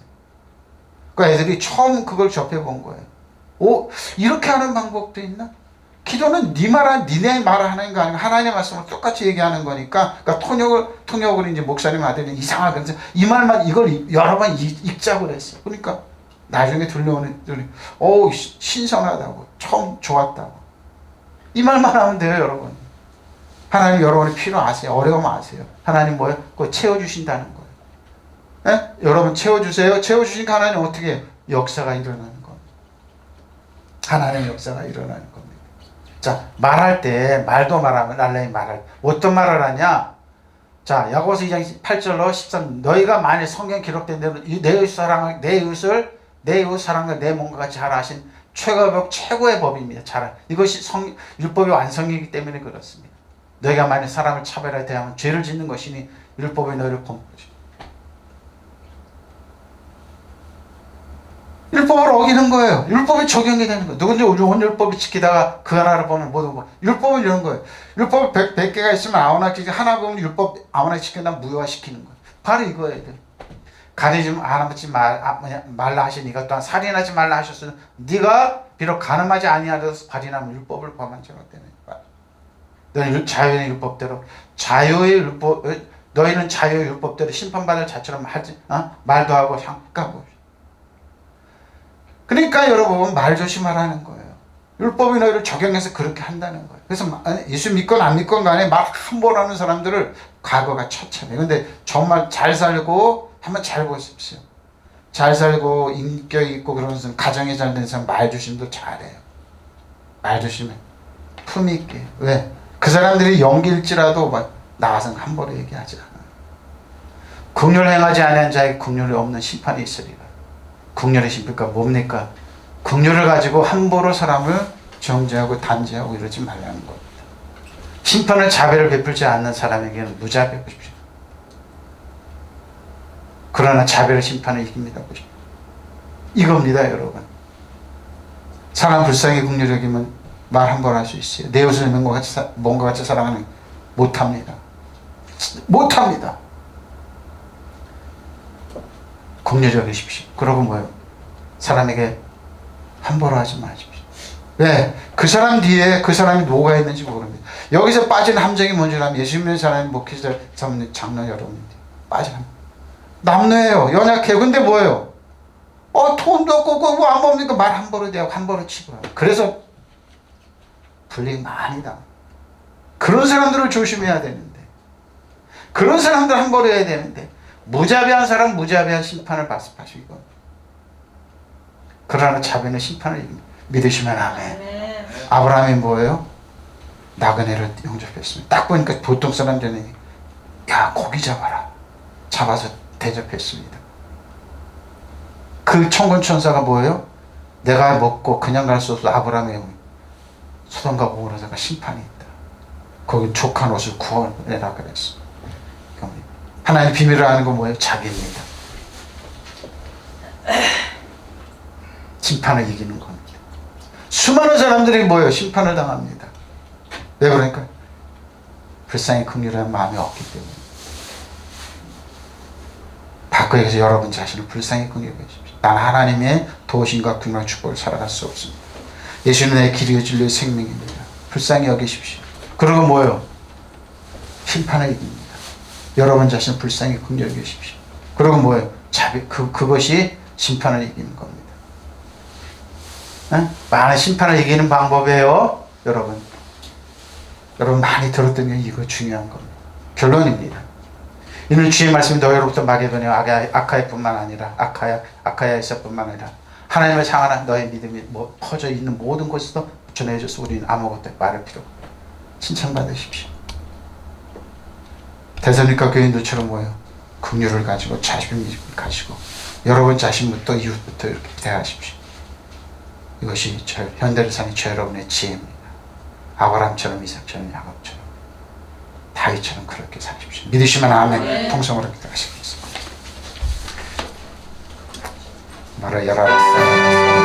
Speaker 1: 그 애들이 처음 그걸 접해본 거예요. 이렇게 하는 방법도 있나? 기도는 니네 말 하는 거 아니고 하나님의 말씀을 똑같이 얘기하는 거니까. 그러니까 통역을 이제 목사님 아들이 이상하게 그래서 이 말만 이걸 여러 번 읽자고 그랬어요. 그러니까 나중에 들려오는 들이 신선하다고 처음 좋았다고 이 말만 하면 돼요, 여러분. 하나님 여러분이 필요 아세요. 어려움 아세요. 하나님 뭐예요? 그거 채워주신다는 거예요. 에? 여러분 채워주세요. 채워주시니까 하나님 어떻게 해요? 역사가 일어나는 겁니다. 하나님의 역사가 일어나는 겁니다. 자, 말할 때 말도 말하면 날라이 말할 어떤 말을 하냐? 자, 야고보서 2장 8절로 13 너희가 만일 성경 기록된 대로 내 이웃 사랑과 내 몸과 같이 하라 하신 최고의 법입니다. 이것이 율법의 완성이기 때문에 그렇습니다. 너희가 만일 사람을 차별하여 대하면 죄를 짓는 것이니 율법이 너희를 범하지. 율법을 어기는 거예요. 율법이 적용이 되는 거예요. 누군지 온 율법을 지키다가 그 하나를 보면 모든 거. 율법은 이런 거예요. 율법 100개가 있으면 아무나 지키고 하나 보면 율법 아무나 지키다 무효화시키는 거예요. 바로 이거예요. 가리지 말라 하시니 이것 또한 살인하지 말라 하셨으니 네가 비록 가늠하지 아니하여도 살인하면 율법을 범한 자가 되는 거야. 너는 자유의 율법대로 자유의 율법 너희는 자유율법대로 심판받을 자처럼 하지, 말도 하고 향가고. 그러니까 여러분 말 조심하라는 거예요. 율법이 너희를 적용해서 그렇게 한다는 거예요. 그래서 예수 믿건 안 믿건 간에 말 한 번 하는 사람들을 과거가 처참해요. 근데 정말 잘 살고 한번 잘 보십시오. 잘 살고 인격 있고 그런 사람, 가정이 잘 된 사람 말 조심도 잘해요. 말 조심해. 품위 있게. 왜? 그 사람들이 연기일지라도 나와서 함부로 얘기하지 않아요. 긍휼 행하지 아니한 자에게 긍휼이 없는 심판이 있으리라. 긍휼의 심판가 뭡니까? 긍휼을 가지고 함부로 사람을 정죄하고 단죄하고 이러지 말라는 겁니다. 심판을 자비를 베풀지 않는 사람에게는 무자 베푸십시오. 그러나 자비를 심판을 이깁니다. 보십시오. 이겁니다, 여러분. 사람 불쌍히 긍휼히 여기면 말 한 번 할 수 있어요. 내 옷을 몸과 같이 사랑하는 못합니다. 못합니다. 긍휼히 여기십시오. 그러고 뭐예요? 사람에게 함부로 하지 마십시오. 왜? 그 사람 뒤에 그 사람이 뭐가 있는지 모릅니다. 여기서 빠진 함정이 뭔지라면 예수 믿는 사람이 목회자 장로 여러분들 빠진 함정. 남녀예요. 연약해요. 근데 뭐예요? 돈도 없고 뭐 안 봅니까? 말 함부로 대하고 함부로 치고. 그래서 불리기 많이 당. 그런 사람들을 조심해야 되는데, 그런 사람들 함부로 해야 되는데, 무자비한 사람 무자비한 심판을 받으시고, 그러나 자비는 심판을 믿으시면 아멘. 아브라함이 뭐예요? 나그네를 영접했습니다. 딱 보니까 보통 사람들은 야 고기 잡아라. 잡아서 대접했습니다. 그 천군천사가 뭐예요? 내가 먹고 그냥 갈 수 없어. 아브라함의 소돔과 고모라가 심판이 있다. 거기 족한 옷을 구원해라 그랬어. 하나님 비밀을 아는 건 뭐예요? 자비입니다. 심판을 이기는 겁니다. 수많은 사람들이 뭐예요? 심판을 당합니다. 왜 그러니까? 불쌍히 긍휼한 마음이 없기 때문에. 바꾸어서 여러분 자신을 불쌍히 긍휼히 여기십시오. 난 하나님의 도우심과 긍휼한 축복을 살아갈 수 없습니다. 예수는 내 길이요 진리요 생명입니다. 불쌍히 여기십시오. 그리고 뭐예요? 심판을 이깁니다. 여러분 자신을 불쌍히 긍휼히 여기십시오. 그리고 뭐예요? 그것이 심판을 이기는 겁니다. 많은 심판을 이기는 방법이에요. 여러분 많이 들었더니 이거 중요한 겁니다. 결론입니다. 이는 주의 말씀이 너희로부터 마게도냐 아카야뿐만 아니라 아카야에서뿐만 아니라 하나님을 향한 너의 믿음이 퍼져 있는 모든 곳에서 전해져서 우리는 아무것도 말할 필요 없고 칭찬받으십시오. 데살로니가 교인들처럼 뭐예요? 긍휼을 가지고 자비를 가지고 여러분 자신부터 이웃부터 이렇게 대하십시오. 이것이 현대를 사는 저 여러분의 지혜입니다. 아브라함처럼 이삭처럼 야곱처럼 다윗처럼 그렇게 사십시오. 믿으시면 아멘. 통성으로 기도하시겠습니다. 말을 열어라.